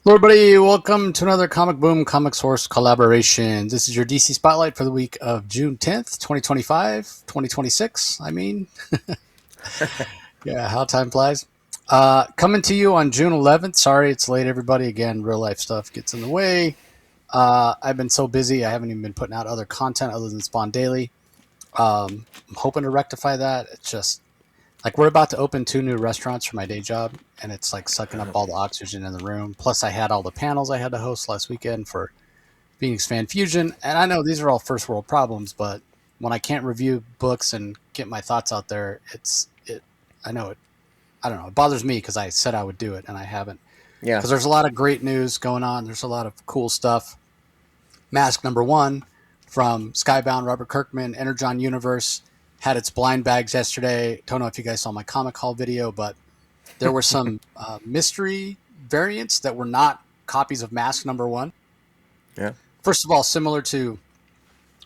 Hello, everybody. Welcome to another Comic Boom Comic Source collaboration. This is your DC Spotlight for the week of June 10th, 2025, 2026. Yeah, how time flies. Coming to you on June 11th. Sorry it's late, everybody. Again, real life stuff gets in the way. I've been so busy, I haven't even been putting out other content other than Spawn Daily. I'm hoping to rectify that. It's just like we're about to open two new restaurants for my day job, and it's like sucking up all the oxygen in the room. Plus, I had all the panels I had to host last weekend for Phoenix Fan Fusion, and I know these are all first world problems, but when I can't review books and get my thoughts out there, it. I know it. I don't know. It bothers me because I said I would do it and I haven't. Yeah. Because there's a lot of great news going on. There's a lot of cool stuff. Mask number one from Skybound Robert Kirkman, Energon Universe had its blind bags yesterday. Don't know if you guys saw my comic haul video, but there were some mystery variants that were not copies of Mask number one. Yeah. First of all, similar to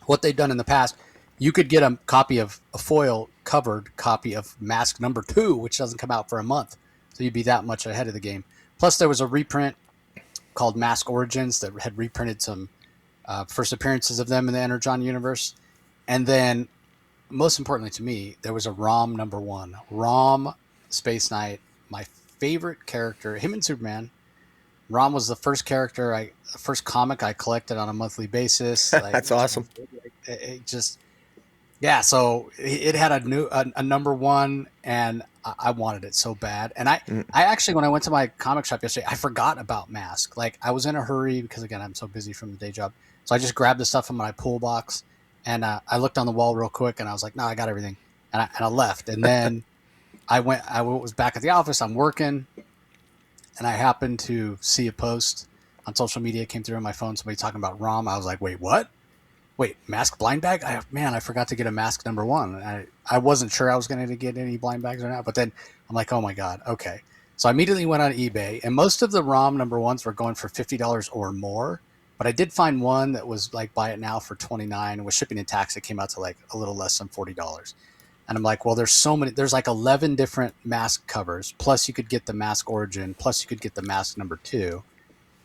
what they've done in the past, you could get a copy of a foil covered copy of Mask number two, which doesn't come out for a month. So you'd be that much ahead of the game. Plus, there was a reprint called Mask Origins that had reprinted some first appearances of them in the Energon universe. And then, most importantly to me, there was a ROM number one. ROM Space Knight, my favorite character, him and Superman. ROM was the first first comic I collected on a monthly basis. Like, That's awesome. it just, yeah. So it had a number one, and I wanted it so bad. And Mm. I actually, when I went to my comic shop yesterday, I forgot about Mask. Like, I was in a hurry because again, I'm so busy from the day job. So I just grabbed the stuff from my pool box, and I looked on the wall real quick, and I was like, no, I got everything, and I left. And then I was back at the office. I'm working, and I happened to see a post on social media came through on my phone. Somebody talking about ROM. I was like, wait, what? Wait, Mask blind bag? I forgot to get a Mask number one. I wasn't sure I was going to get any blind bags or not, but then I'm like, oh my god, okay. So I immediately went on eBay, and most of the ROM number ones were going for $50 or more. But I did find one that was like buy it now for $29, and with shipping and tax, it came out to like a little less than $40. And I'm like, well, there's so many. There's like 11 different Mask covers. Plus, you could get the Mask Origin. Plus, you could get the Mask number two,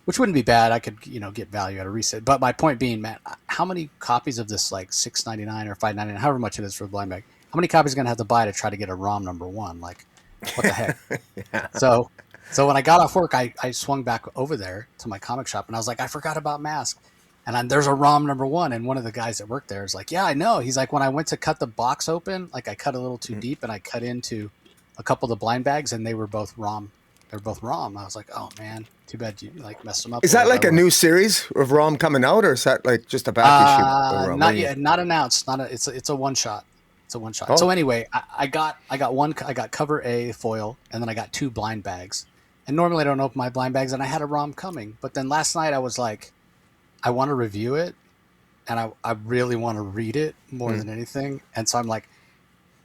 which wouldn't be bad. I could, get value at a reset. But my point being, Matt, how many copies of this, like $6.99 or $5.99, however much it is for the blind bag, how many copies are going to have to buy to try to get a ROM number one? Like, what the heck? Yeah. So, so when I got off work, I swung back over there to my comic shop, and I was like, I forgot about Mask. And there's a ROM number one, and one of the guys that worked there is like, yeah, I know. He's like, when I went to cut the box open, like I cut a little too Mm. deep, and I cut into a couple of the blind bags, and they were both ROM. They're both ROM. I was like, oh man, too bad you like messed them up. Is The way that that I like a was. new series of ROM coming out, or is that like just a back issue of ROM? Not yet, not announced. Not a, it's a one shot. It's a one shot. So Oh, anyway, I got cover A foil, and then I got two blind bags. And normally I don't open my blind bags, and I had a ROM coming, but then last night I was like, I want to review it, and I really want to read it more mm. than anything. And so I'm like,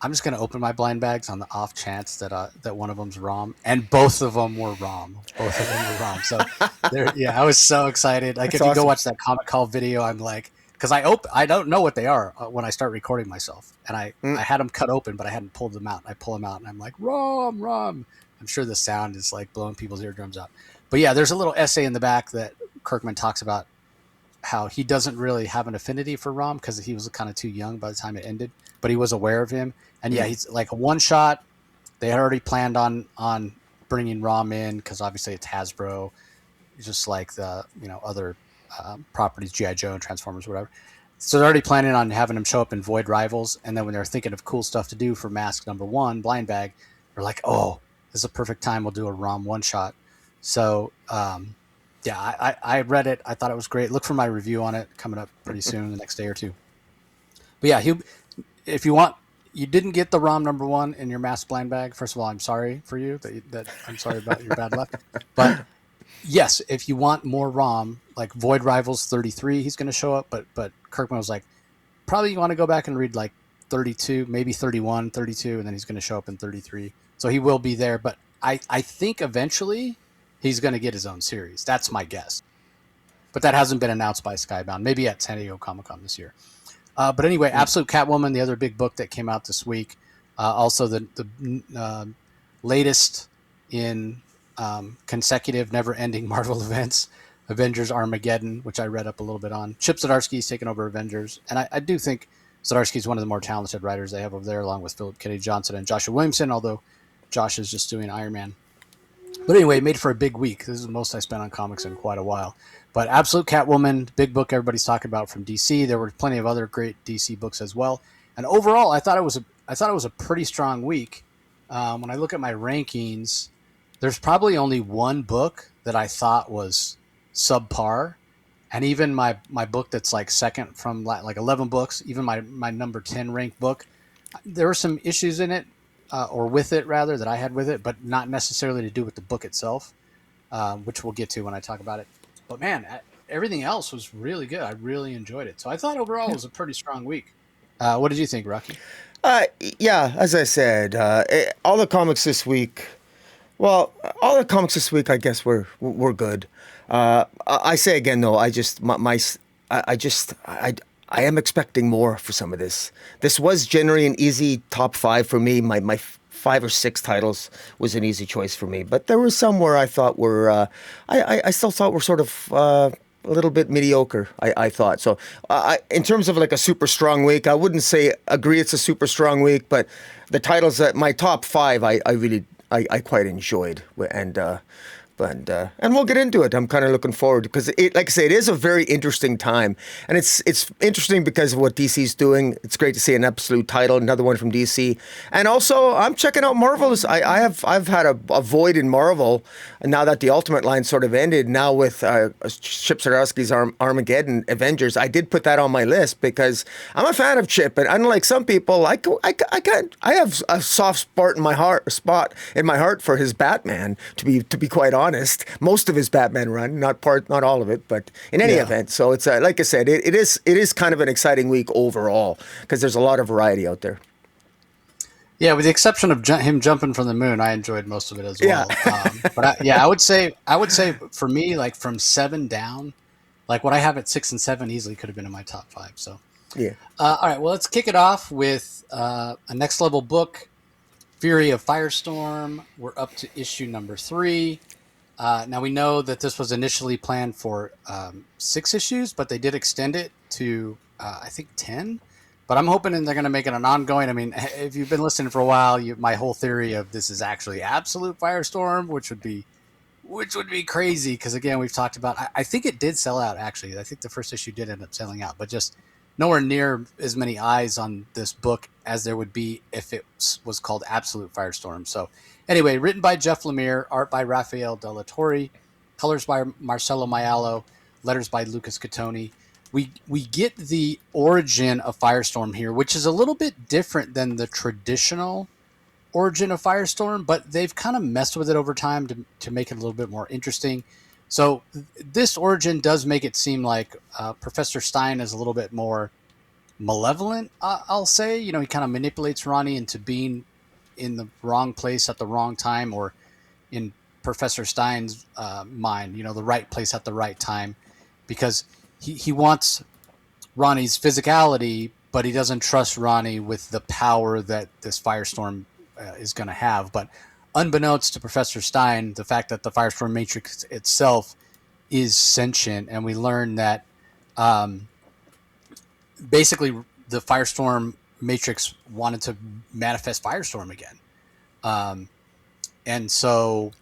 I'm just gonna open my blind bags on the off chance that one of them's ROM, and both of them were ROM. Both of them were ROM. So there, yeah, I was so excited. Like That's if you go awesome. watch that comic call video, I'm like, because I don't know what they are when I start recording myself, and Mm. I had them cut open, but I hadn't pulled them out. I pull them out, and I'm like, ROM, ROM. I'm sure the sound is like blowing people's eardrums out. But yeah, there's a little essay in the back that Kirkman talks about how he doesn't really have an affinity for Rom because he was kind of too young by the time it ended, but he was aware of him. And yeah, Mm. he's like a one shot. They had already planned on bringing Rom in because obviously it's Hasbro, just like the other properties, GI Joe and Transformers, whatever. So they're already planning on having him show up in Void Rivals, and then when they're thinking of cool stuff to do for Mask number one, Blind Bag, they're like, oh, this is a perfect time. We'll do a Rom one shot. So yeah, I read it. I thought it was great. Look for my review on it coming up pretty soon, the next day or two. But yeah, if you want, you didn't get the ROM number one in your mass blind bag. First of all, I'm sorry for you that I'm sorry about your bad luck. But yes, if you want more ROM, like Void Rivals 33, he's going to show up. But Kirkman was like, probably you want to go back and read like 32, maybe 31, 32, and then he's going to show up in 33. So he will be there. But I think eventually he's going to get his own series. That's my guess. But that hasn't been announced by Skybound. Maybe at San Diego Comic Con this year. But anyway, Mm. Absolute Catwoman, the other big book that came out this week. Also, the latest in consecutive, never-ending Marvel events. Avengers Armageddon, which I read up a little bit on. Chip Zdarsky's taken over Avengers, and I do think Zdarsky is one of the more talented writers they have over there, along with Philip Kennedy Johnson and Joshua Williamson, although Josh is just doing Iron Man. But anyway, it made for a big week. This is the most I spent on comics in quite a while. But Absolute Catwoman, big book everybody's talking about from DC. There were plenty of other great DC books as well. And overall, I thought it was a pretty strong week. When I look at my rankings, there's probably only one book that I thought was subpar, and even my book that's like second from like 11 books, even my number 10 ranked book, there were some issues in it, or with it rather, that I had with it, but not necessarily to do with the book itself, which we'll get to when I talk about it. But man, everything else was really good. I really enjoyed it, so I thought overall it was a pretty strong week. What did you think, Rocky? Yeah, as I said, all the comics this week. Well, all the comics this week, I guess, were good. I say again, though, I am expecting more for some of this. This was generally an easy top 5 for me. My 5 or 6 titles was an easy choice for me, but there were some where I thought were, I still thought were sort of a little bit mediocre. I thought so. In terms of like a super strong week, I wouldn't say agree it's a super strong week, but the titles that my top 5, I really quite enjoyed, and we'll get into it. I'm kind of looking forward because like I say, it is a very interesting time, and it's interesting because of what DC's doing. It's great to see an absolute title, another one from DC, and also I'm checking out Marvel's. I've had a void in Marvel, and now that the Ultimate line sort of ended, now with Chip Zdarsky's Armageddon Avengers, I did put that on my list because I'm a fan of Chip, and unlike some people, I have a soft spot in my heart for his Batman. To be quite honest. Most of his Batman run, not all of it, but in any event. So it's like I said, it is kind of an exciting week overall because there's a lot of variety out there. Yeah, with the exception of him jumping from the moon, I enjoyed most of it as well. I would say for me, like from 7 down, like what I have at 6 and 7 easily could have been in my top 5. So yeah. All right, well, let's kick it off with a next level book. Fury of Firestorm. We're up to issue number 3. Now we know that this was initially planned for 6 issues, but they did extend it to I think 10. But I'm hoping they're going to make it an ongoing. I mean, if you've been listening for a while, my whole theory of this is actually Absolute Firestorm, which would be crazy because again, we've talked about. I think it did sell out actually. I think the first issue did end up selling out, but just nowhere near as many eyes on this book as there would be if it was called Absolute Firestorm. So anyway, written by Jeff Lemire, art by Rafael Della Torre, colors by Marcelo Maialo, letters by Lucas Catoni. We get the origin of Firestorm here, which is a little bit different than the traditional origin of Firestorm, but they've kind of messed with it over time to make it a little bit more interesting. So this origin does make it seem like Professor Stein is a little bit more malevolent, I'll say. You know, he kind of manipulates Ronnie into being in the wrong place at the wrong time, or in Professor Stein's mind, you know, the right place at the right time, because he wants Ronnie's physicality, but he doesn't trust Ronnie with the power that this Firestorm is going to have. But unbeknownst to Professor Stein, the fact that the Firestorm Matrix itself is sentient, and we learn that basically the Firestorm Matrix wanted to manifest Firestorm again. And so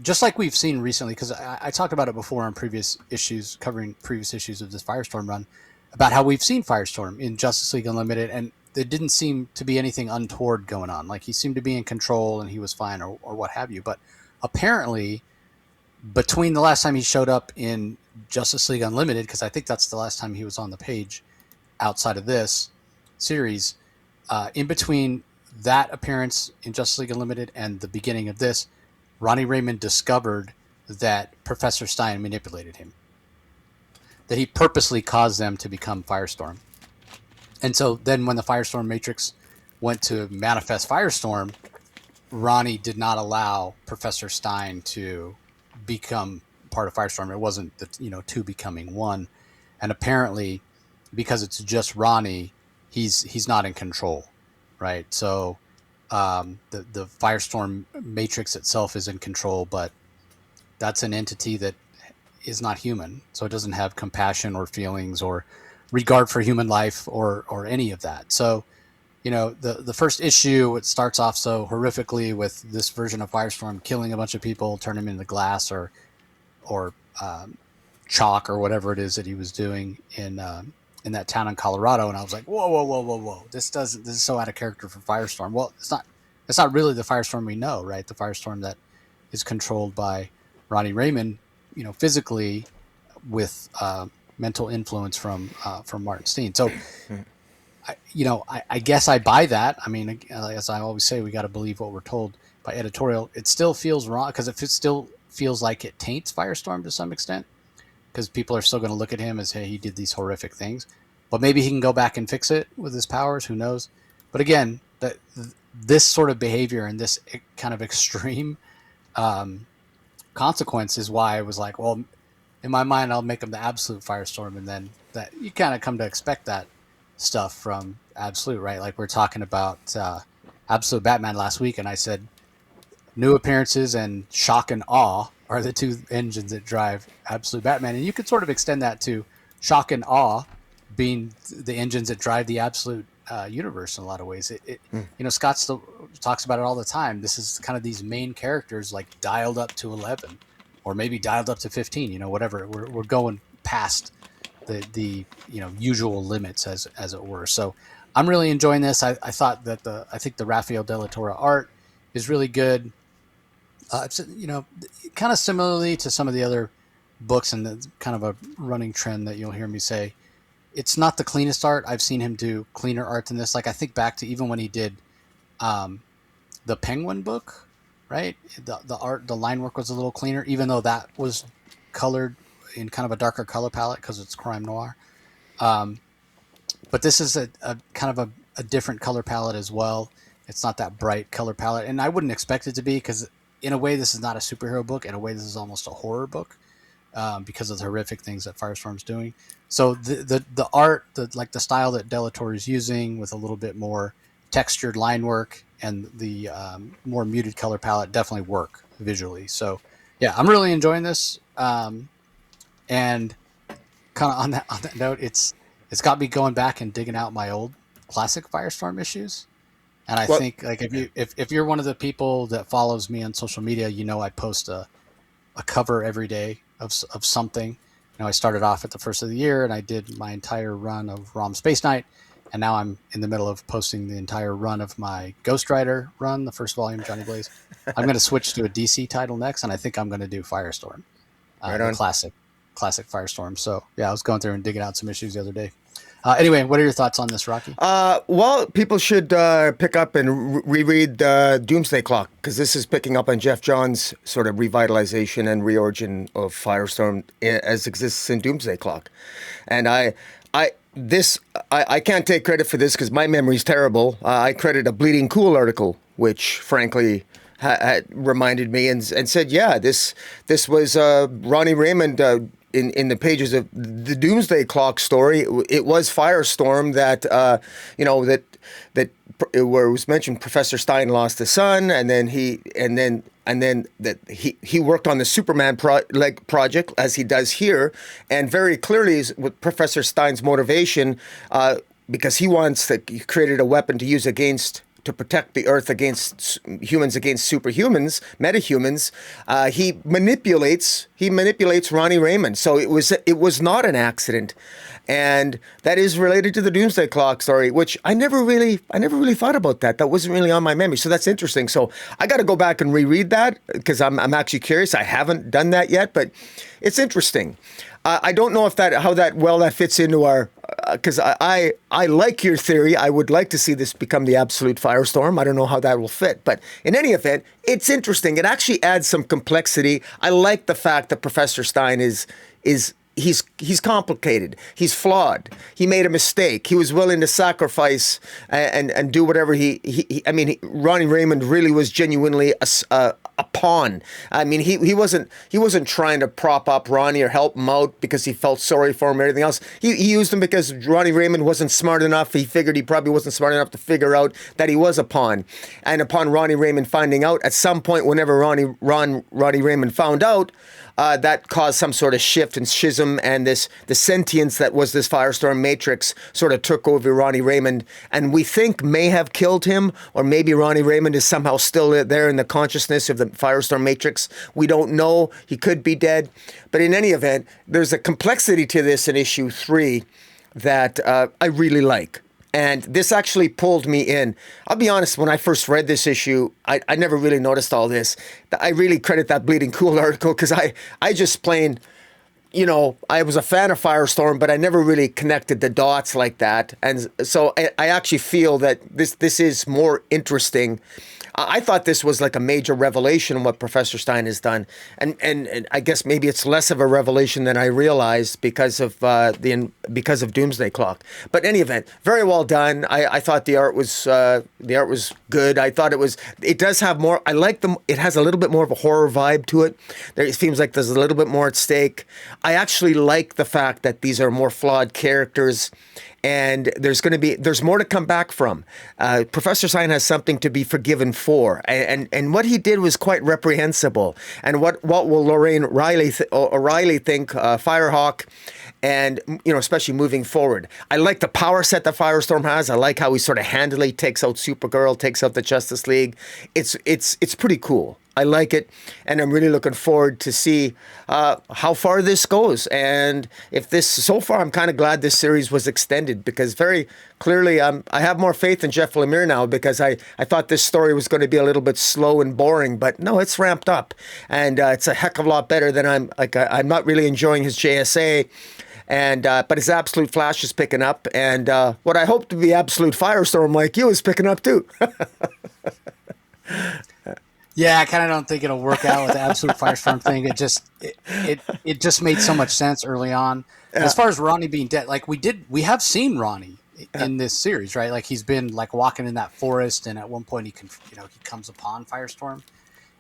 just like we've seen recently, because I talked about it before on previous issues, covering previous issues of this Firestorm run, about how we've seen Firestorm in Justice League Unlimited, and there didn't seem to be anything untoward going on. Like, he seemed to be in control and he was fine, or what have you. But apparently, between the last time he showed up in Justice League Unlimited, because I think that's the last time he was on the page outside of this series, in between that appearance in Justice League Unlimited and the beginning of this, Ronnie Raymond discovered that Professor Stein manipulated him, that he purposely caused them to become Firestorm. And so then when the Firestorm Matrix went to manifest Firestorm, Ronnie did not allow Professor Stein to become part of Firestorm. It wasn't the two becoming one. And apparently, because it's just Ronnie, he's not in control, right? So the Firestorm matrix itself is in control, but that's an entity that is not human, so it doesn't have compassion or feelings or regard for human life or any of that. So, the first issue, it starts off so horrifically with this version of Firestorm killing a bunch of people, turn them into glass or chalk or whatever it is that he was doing in that town in Colorado. And I was like, whoa, whoa, whoa, whoa, whoa! This is so out of character for Firestorm. Well, it's not really the Firestorm we know, right? The Firestorm that is controlled by Ronnie Raymond, physically with mental influence from Martin Steen. So, I guess I buy that. I mean, as I always say, we got to believe what we're told by editorial. It still feels wrong because it still feels like it taints Firestorm to some extent, because people are still going to look at him as, hey, he did these horrific things. But maybe he can go back and fix it with his powers. Who knows? But again, this sort of behavior and this kind of extreme consequence is why I was like, well, in my mind, I'll make him the absolute Firestorm. And then that you kind of come to expect that stuff from Absolute, right? Like we're talking about Absolute Batman last week, and I said new appearances and shock and awe are the two engines that drive Absolute Batman. And you could sort of extend that to shock and awe being the engines that drive the Absolute universe in a lot of ways. Scott still talks about it all the time. This is kind of these main characters like dialed up to 11 or maybe dialed up to 15, whatever. We're going past the usual limits as it were. So I'm really enjoying this. I thought that I think the Rafael Della Torre art is really good. Kind of similarly to some of the other books, and the kind of a running trend that you'll hear me say, it's not the cleanest art. I've seen him do cleaner art than this. Like I think back to even when he did the Penguin book, right? The art, the line work was a little cleaner, even though that was colored in kind of a darker color palette because it's crime noir. But this is a kind of a different color palette as well. It's not that bright color palette, and I wouldn't expect it to be, because in a way this is not a superhero book. In a way this is almost a horror book because of the horrific things that Firestorm's doing. So the art, the style that Della Torre is using with a little bit more textured line work and the more muted color palette definitely work visually. So yeah, I'm really enjoying this. And kind of on that note, it's got me going back and digging out my old classic Firestorm issues. And I think like if you're one of the people that follows me on social media, I post a cover every day of something. I started off at the first of the year and I did my entire run of ROM Space Knight, and now I'm in the middle of posting the entire run of my Ghost Rider run, the first volume, Johnny Blaze. I'm going to switch to a DC title next, and I think I'm going to do Firestorm, the classic Firestorm. So yeah, I was going through and digging out some issues the other day. Anyway, what are your thoughts on this, Rocky? Well, people should pick up and reread Doomsday Clock, because this is picking up on Jeff Johns' sort of revitalization and reorigin of Firestorm as exists in Doomsday Clock. And I can't take credit for this because my memory's terrible. I credit a Bleeding Cool article, which frankly had reminded me and said, yeah, this was Ronnie Raymond. In the pages of the Doomsday Clock story, it was Firestorm that where it was mentioned Professor Stein lost a son, and then he worked on the Superman project as he does here, and very clearly is with Professor Stein's motivation, because he created a weapon to use to protect the Earth against humans, against superhumans, metahumans. He manipulates Ronnie Raymond. So it was not an accident, and that is related to the Doomsday Clock story, which I never really thought about that. That wasn't really on my memory. So that's interesting. So I got to go back and reread that because I'm actually curious. I haven't done that yet, but it's interesting. I don't know how that fits into our, because I like your theory. I would like to see this become the absolute Firestorm. I don't know how that will fit, but in any event, it's interesting. It actually adds some complexity. I like the fact that Professor Stein is he's complicated. He's flawed. He made a mistake. He was willing to sacrifice and do whatever I mean, Ronnie Raymond really was genuinely a pawn. I mean, he wasn't trying to prop up Ronnie or help him out because he felt sorry for him or anything else. He used him because Ronnie Raymond wasn't smart enough. He figured he probably wasn't smart enough to figure out that he was a pawn. And upon Ronnie Raymond finding out, at some point, whenever Ronnie Raymond found out, that caused some sort of shift and schism, and the sentience that was this Firestorm Matrix sort of took over Ronnie Raymond, and we think may have killed him, or maybe Ronnie Raymond is somehow still there in the consciousness of the Firestorm Matrix. We don't know. He could be dead. But in any event, there's a complexity to this in issue 3 that I really like. And this actually pulled me in. I'll be honest, when I first read this issue, I never really noticed all this. I really credit that Bleeding Cool article because I just plain, you know, I was a fan of Firestorm, but I never really connected the dots like that. And so I actually feel that this is more interesting. I thought this was like a major revelation what Professor Stein has done, and I guess maybe it's less of a revelation than I realized because of Doomsday Clock. But in any event, very well done. I thought the art was good. I thought it does have more. I like them. It has a little bit more of a horror vibe to it. It seems like there's a little bit more at stake. I actually like the fact that these are more flawed characters. And there's more to come back from. Professor Stein has something to be forgiven for, and what he did was quite reprehensible. And what will Lorraine O'Reilly think, Firehawk, and especially moving forward. I like the power set that Firestorm has. I like how he sort of handily takes out Supergirl, takes out the Justice League. It's pretty cool. I like it, and I'm really looking forward to see how far this goes. And so far, I'm kind of glad this series was extended because very clearly I have more faith in Jeff Lemire now because I thought this story was going to be a little bit slow and boring, but no, it's ramped up, and it's a heck of a lot better than I'm not really enjoying his JSA. And but his Absolute Flash is picking up, and what I hope to be Absolute Firestorm like you is picking up too. Yeah, I kind of don't think it'll work out with the Absolute Firestorm thing. It just made so much sense early on. As far as Ronnie being dead, like we have seen Ronnie in this series, right? Like he's been like walking in that forest, and at one point he comes upon Firestorm.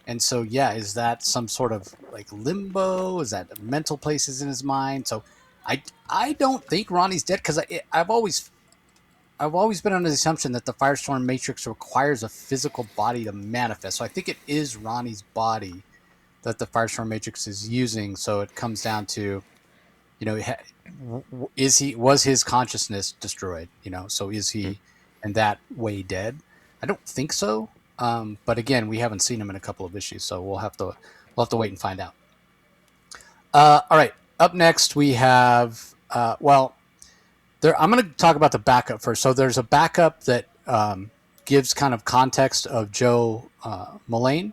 And so, yeah, is that some sort of like limbo? Is that mental places in his mind? So I don't think Ronnie's dead because I've always been under the assumption that the Firestorm Matrix requires a physical body to manifest. So I think it is Ronnie's body that the Firestorm Matrix is using. So it comes down to, was his consciousness destroyed? So is he in that way dead? I don't think so. But again, we haven't seen him in a couple of issues, so we'll have to wait and find out. All right. Up next, we have I'm going to talk about the backup first. So there's a backup that gives kind of context of Joe Mullane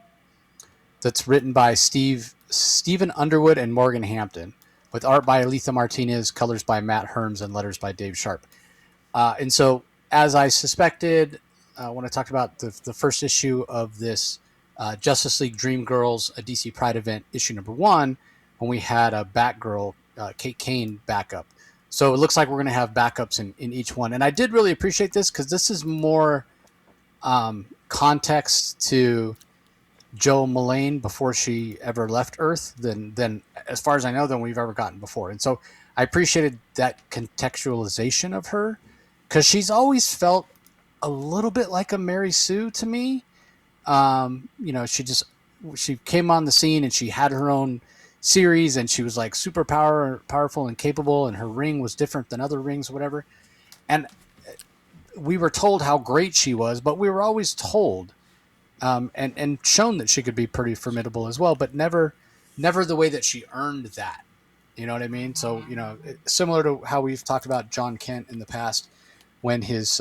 that's written by Stephen Underwood and Morgan Hampton, with art by Aletha Martinez, colors by Matt Herms, and letters by Dave Sharp. And so, as I suspected when I talked about the first issue of this Justice League Dream Girls, a DC Pride event, issue number 1, when we had a Batgirl, Kate Kane backup. So it looks like we're going to have backups in each one. And I did really appreciate this because this is more context to Joe Mullane before she ever left Earth than as far as I know, than we've ever gotten before. And so I appreciated that contextualization of her because she's always felt a little bit like a Mary Sue to me. She came on the scene and she had her own series, and she was like super powerful and capable, and her ring was different than other rings or whatever. And we were told how great she was, but we were always told and shown that she could be pretty formidable as well, but never the way that she earned that. You know what I mean? So, similar to how we've talked about John Kent in the past, when his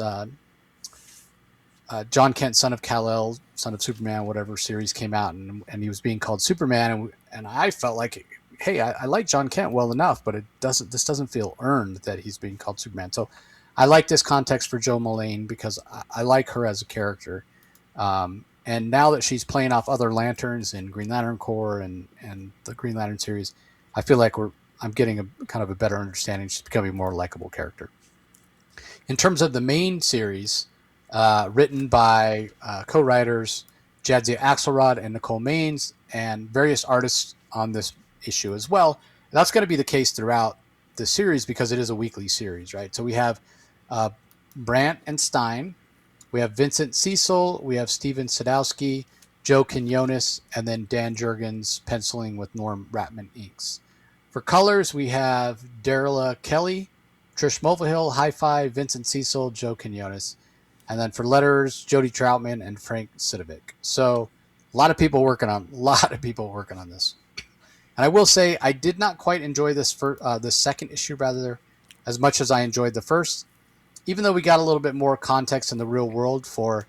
John Kent, son of Kal-El, son of Superman, whatever series came out, and he was being called Superman, and I felt like, hey, I like John Kent well enough, but this doesn't feel earned that he's being called Superman. So I like this context for Joe Mullane because I like her as a character. And now that she's playing off other Lanterns in Green Lantern Corps and the Green Lantern series, I feel like I'm getting a kind of a better understanding. She's becoming a more likable character. In terms of the main series, written by co-writers Jadzia Axelrod and Nicole Maines, and various artists on this issue as well. And that's going to be the case throughout the series because it is a weekly series, right? So we have Brandt and Stein, we have Vincent Cecil, we have Steven Sadowski, Joe Quinones, and then Dan Jurgens penciling with Norm Ratman inks. For colors, we have Darla Kelly, Trish Mulvihill, Hi-Fi, Vincent Cecil, Joe Quinones. And then for letters, Jody Troutman and Frank Sidovic. So a lot of people working on this. And I will say I did not quite enjoy this the second issue rather as much as I enjoyed the first, even though we got a little bit more context in the real world for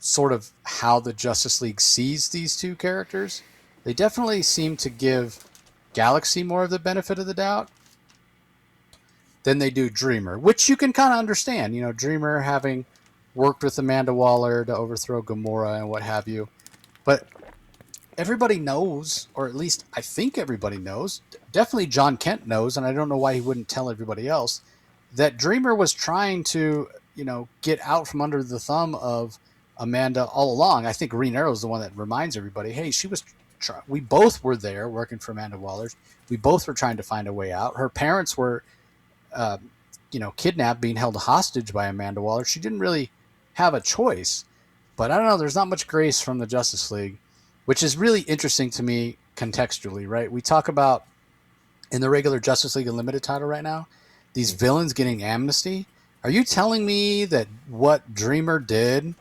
sort of how the Justice League sees these two characters. They definitely seem to give Galaxy more of the benefit of the doubt than they do Dreamer, which you can kind of understand. You know, Dreamer having worked with Amanda Waller to overthrow Gamora and what have you. But everybody knows, or at least I think everybody knows, definitely John Kent knows, and I don't know why he wouldn't tell everybody else, that Dreamer was trying to, you know, get out from under the thumb of Amanda all along. I think Green Arrow is the one that reminds everybody, hey, we both were there working for Amanda Waller. We both were trying to find a way out. Her parents were, kidnapped, being held hostage by Amanda Waller. She didn't really have a choice. But I don't know, there's not much grace from the Justice League, which is really interesting to me contextually, right? We talk about in the regular Justice League Unlimited title right now, these villains getting amnesty. Are you telling me that what Dreamer did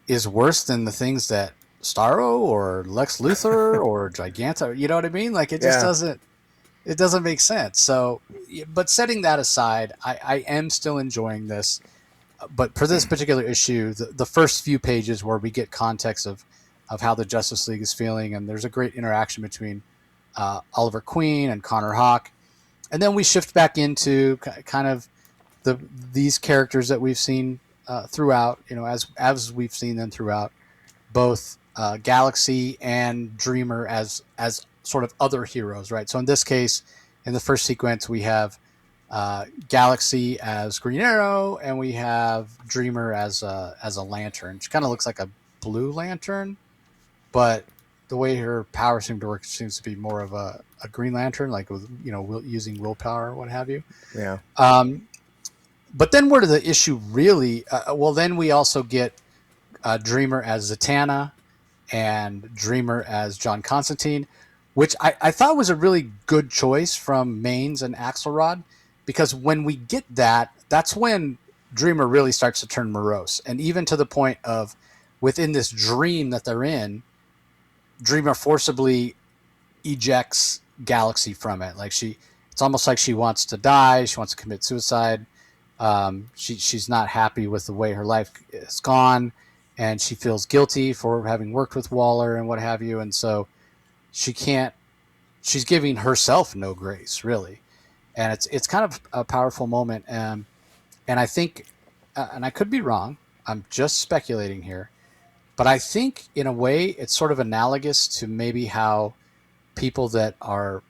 is worse than the things that Starro or Lex Luthor or Giganta, you know what I mean? Like it just doesn't make sense. So, but setting that aside, I am still enjoying this. But for this particular issue, the first few pages where we get context of how the Justice League is feeling, and there's a great interaction between Oliver Queen and Connor Hawke, and then we shift back into kind of these characters that we've seen throughout, you know, as we've seen them throughout, both Galaxy and Dreamer as sort of other heroes, right? So in this case, in the first sequence, we have Galaxy as Green Arrow, and we have Dreamer as a lantern. She kind of looks like a blue lantern, but the way her power seems to work seems to be more of a Green Lantern, like with, you know, using willpower or what have you. Yeah. But then where did the issue really? Then we also get Dreamer as Zatanna and Dreamer as John Constantine, which I thought was a really good choice from Maines and Axelrod, because when we get that, that's when Dreamer really starts to turn morose. And even to the point of within this dream that they're in, Dreamer forcibly ejects Galaxy from it. Like it's almost like she wants to die. She wants to commit suicide. She's not happy with the way her life is gone, and she feels guilty for having worked with Waller and what have you. And so she's giving herself no grace, really. And it's kind of a powerful moment. And I think, and I could be wrong, I'm just speculating here, but I think in a way it's sort of analogous to maybe how people that are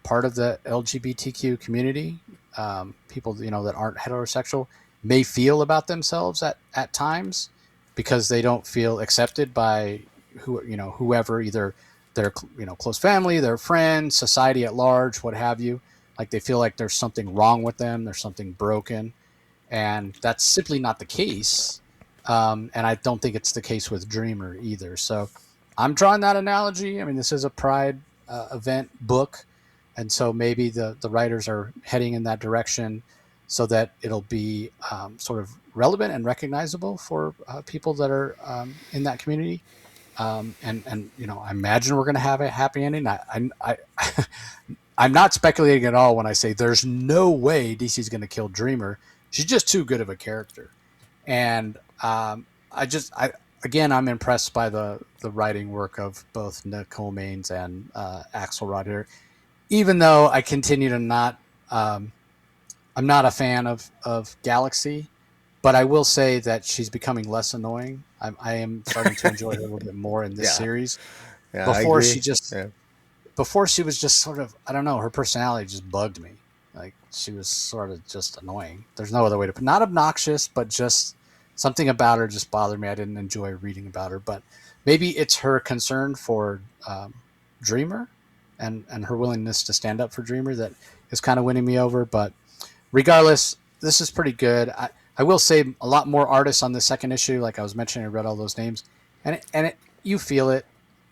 part of the LGBTQ community, people, you know, that aren't heterosexual, may feel about themselves at times, because they don't feel accepted by whoever, either their, you know, close family, their friends, society at large, what have you. Like they feel like there's something wrong with them, there's something broken, and that's simply not the case. And I don't think it's the case with Dreamer either. So I'm drawing that analogy. I mean, this is a Pride event book, and so maybe the writers are heading in that direction so that it'll be sort of relevant and recognizable for people that are in that community. And you know, I imagine we're going to have a happy ending. I'm not speculating at all when I say there's no way DC's going to kill Dreamer. She's just too good of a character. And I'm impressed by the writing work of both Nicole Maines and Axelrod here, even though I continue to not, I'm not a fan of Galaxy, but I will say that she's becoming less annoying. I am starting to enjoy her a little bit more in this series. Yeah, Before she just, before she was just sort of, I don't know, her personality just bugged me. Like she was sort of just annoying. There's no other way to put, not obnoxious, but just something about her just bothered me. I didn't enjoy reading about her, but maybe it's her concern for Dreamer and her willingness to stand up for Dreamer that is kind of winning me over. But regardless, this is pretty good. I will say a lot more artists on the second issue. Like I was mentioning, I read all those names, and you feel it.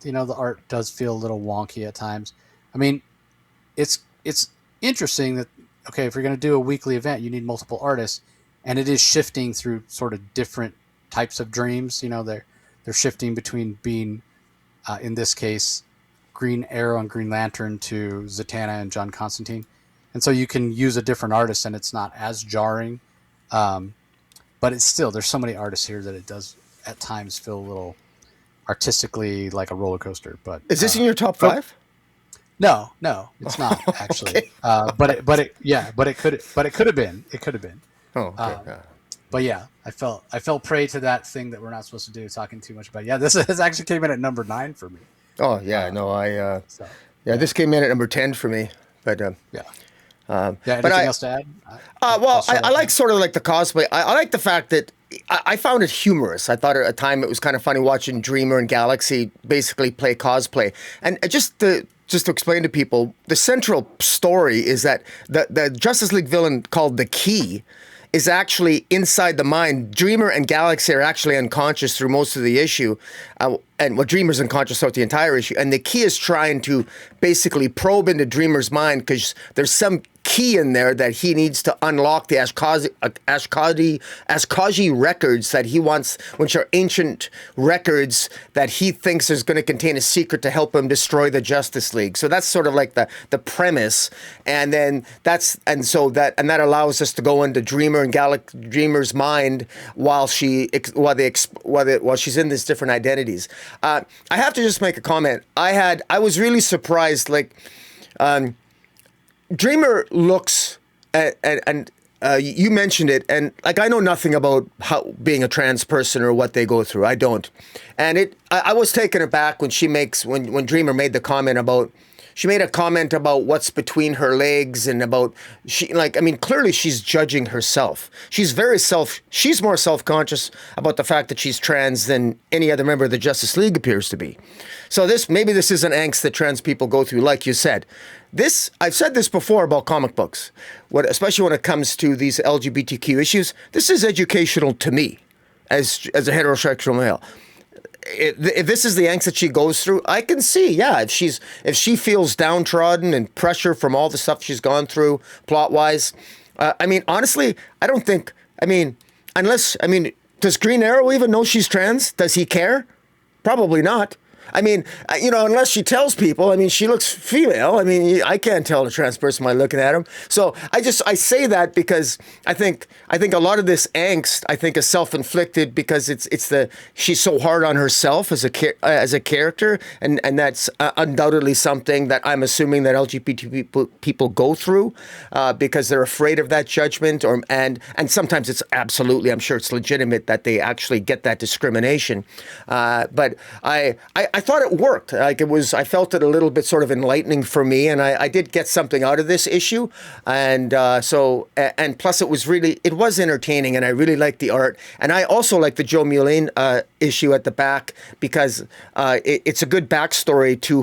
You know, the art does feel a little wonky at times. I mean, it's interesting that, okay, if you're going to do a weekly event, you need multiple artists, and it is shifting through sort of different types of dreams. You know, they're shifting between being, in this case, Green Arrow and Green Lantern to Zatanna and John Constantine. And so you can use a different artist and it's not as jarring. But it's still, there's so many artists here that it does at times feel a little artistically like a roller coaster. But is this in your top 5? No, it's not actually. Okay. But it could have been. It could have been. Oh, okay. But yeah, I fell prey to that thing that we're not supposed to do, talking too much about. Yeah, this actually came in at number 9 for me. Oh yeah, this came in at number 10 for me. But anything else to add? I like sort of like the cosplay. I like the fact that I found it humorous. I thought at a time it was kind of funny watching Dreamer and Galaxy basically play cosplay. And just to explain to people, the central story is that the Justice League villain called the Key is actually inside the mind. Dreamer and Galaxy are actually unconscious through most of the issue. Dreamer's unconscious throughout the entire issue. And the Key is trying to basically probe into Dreamer's mind because there's some key in there that he needs to unlock the Ashkaji records that he wants, which are ancient records that he thinks is going to contain a secret to help him destroy the Justice League. So that's sort of like the premise, and then that allows us to go into Dreamer's mind while she's in these different identities. I have to just make a comment. I was really surprised, like. Dreamer looks and you mentioned it, and like I know nothing about how being a trans person or what they go through. I don't, and I was taken aback when when Dreamer made the comment about. She made a comment about what's between her legs and about clearly she's judging herself. She's more self-conscious about the fact that she's trans than any other member of the Justice League appears to be. So maybe this is an angst that trans people go through, like you said. I've said this before about comic books, especially when it comes to these LGBTQ issues. This is educational to me as a heterosexual male. If this is the angst that she goes through, I can see, if she feels downtrodden and pressure from all the stuff she's gone through plot-wise. Honestly, I don't think, does Green Arrow even know she's trans? Does he care? Probably not. Unless she tells people, she looks female. I can't tell a trans person by looking at him. So I say that because I think a lot of this angst, is self-inflicted because she's so hard on herself as a character, and that's undoubtedly something that I'm assuming that LGBT people go through because they're afraid of that judgment, and sometimes it's absolutely, I'm sure it's legitimate that they actually get that discrimination. But I thought it worked. I felt it a little bit sort of enlightening for me, and I did get something out of this issue. And and plus it was entertaining, and I really liked the art. And I also like the Joe Mulane issue at the back because it's a good backstory to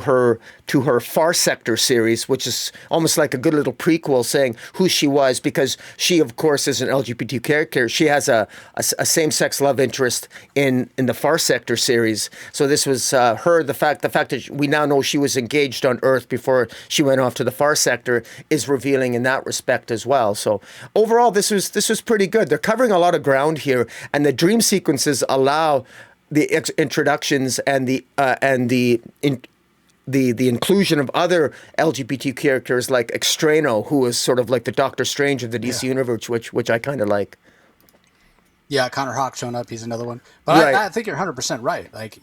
her Far Sector series, which is almost like a good little prequel saying who she was, because she, of course, is an LGBT character. She has a same-sex love interest in the Far Sector series. So this was the fact that we now know she was engaged on Earth before she went off to the Far Sector is revealing in that respect as well. So overall, this was pretty good. They're covering a lot of ground here, and the dream sequences allow the introductions and the inclusion of other LGBT characters like Extrano, who is sort of like the Doctor Strange of the DC universe, which I kind of like. Yeah, Connor Hawke showing up. He's another one. But right. I think you're 100% right. Like,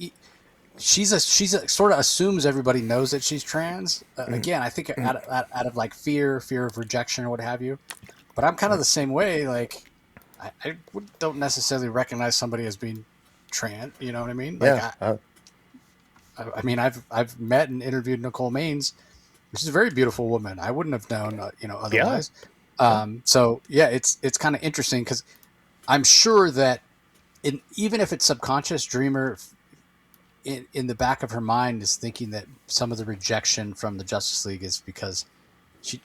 she's sort of assumes everybody knows that she's trans. Again, I think out of like fear of rejection or what have you. But I'm kind of the same way. Like, I don't necessarily recognize somebody as being trans. You know what I mean? Like, I mean, I've met and interviewed Nicole Maines. She's a very beautiful woman. I wouldn't have known, Yeah. otherwise. So yeah, it's kind of interesting because I'm sure that even if it's subconscious, Dreamer in the back of her mind is thinking that some of the rejection from the Justice League is because she,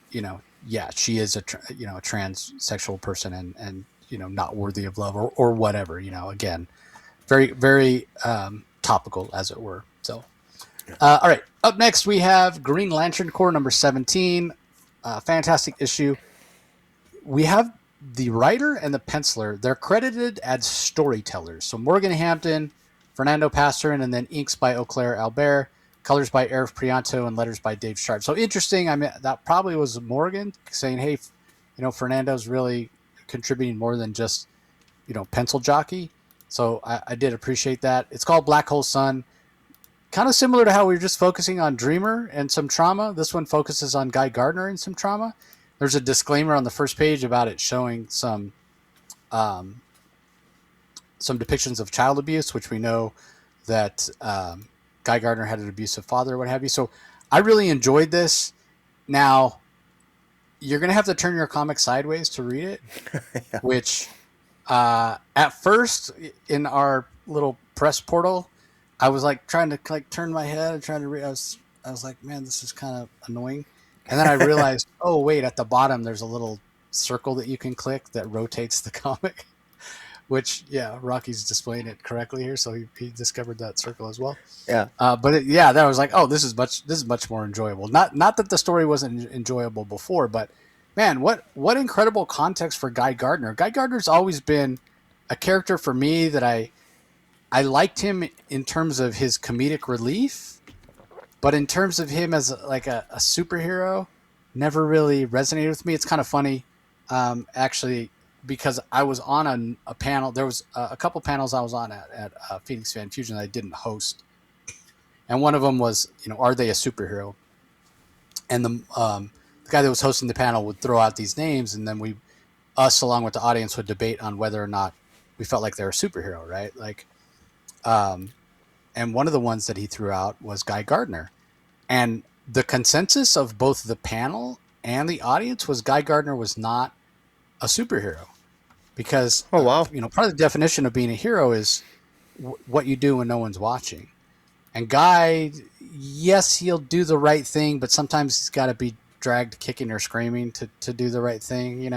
yeah, she is a transsexual person and not worthy of love or whatever. Again, very very topical as it were. So, all right, up next we have Green Lantern Corps number 17, fantastic issue. We have the writer and the penciler. They're credited as storytellers. So Morgan Hampton, Fernando Pasarin, and then inks by Eau Claire Albert, colors by Eric Prianto, and letters by Dave Sharp. So interesting. I mean, that probably was Morgan saying, hey, Fernando's really contributing more than just, pencil jockey. So I did appreciate that. It's called Black Hole Sun. Kind of similar to how we were just focusing on Dreamer and some trauma. This one focuses on Guy Gardner and some trauma. There's a disclaimer on the first page about it showing some depictions of child abuse, which we know that Guy Gardner had an abusive father or what have you. So I really enjoyed this. Now, you're going to have to turn your comic sideways to read it, Yeah. which at first in our little press portal, I was like trying to turn my head and trying to read. I was like, man, this is kind of annoying. And then I realized, oh, wait, at the bottom, there's a little circle that you can click that rotates the comic, which, yeah, Rocky's displaying it correctly here. So he discovered that circle as well. Yeah. But that I was like, oh, this is much more enjoyable. Not that the story wasn't enjoyable before, but man, what incredible context for Guy Gardner. Guy Gardner's always been a character for me that I liked him in terms of his comedic relief, but in terms of him as like a superhero, never really resonated with me. It's kind of funny, actually, because I was on a panel. There was a couple panels I was on at Phoenix Fan Fusion that I didn't host, and one of them was, are they a superhero? And the guy that was hosting the panel would throw out these names, and then us along with the audience would debate on whether or not we felt like they're a superhero, right? Like, and one of the ones that he threw out was Guy Gardner. And the consensus of both the panel and the audience was Guy Gardner was not a superhero. Because, Oh, wow. part of the definition of being a hero is what you do when no one's watching. And Guy, yes, he'll do the right thing, but sometimes he's got to be dragged kicking or screaming to do the right thing,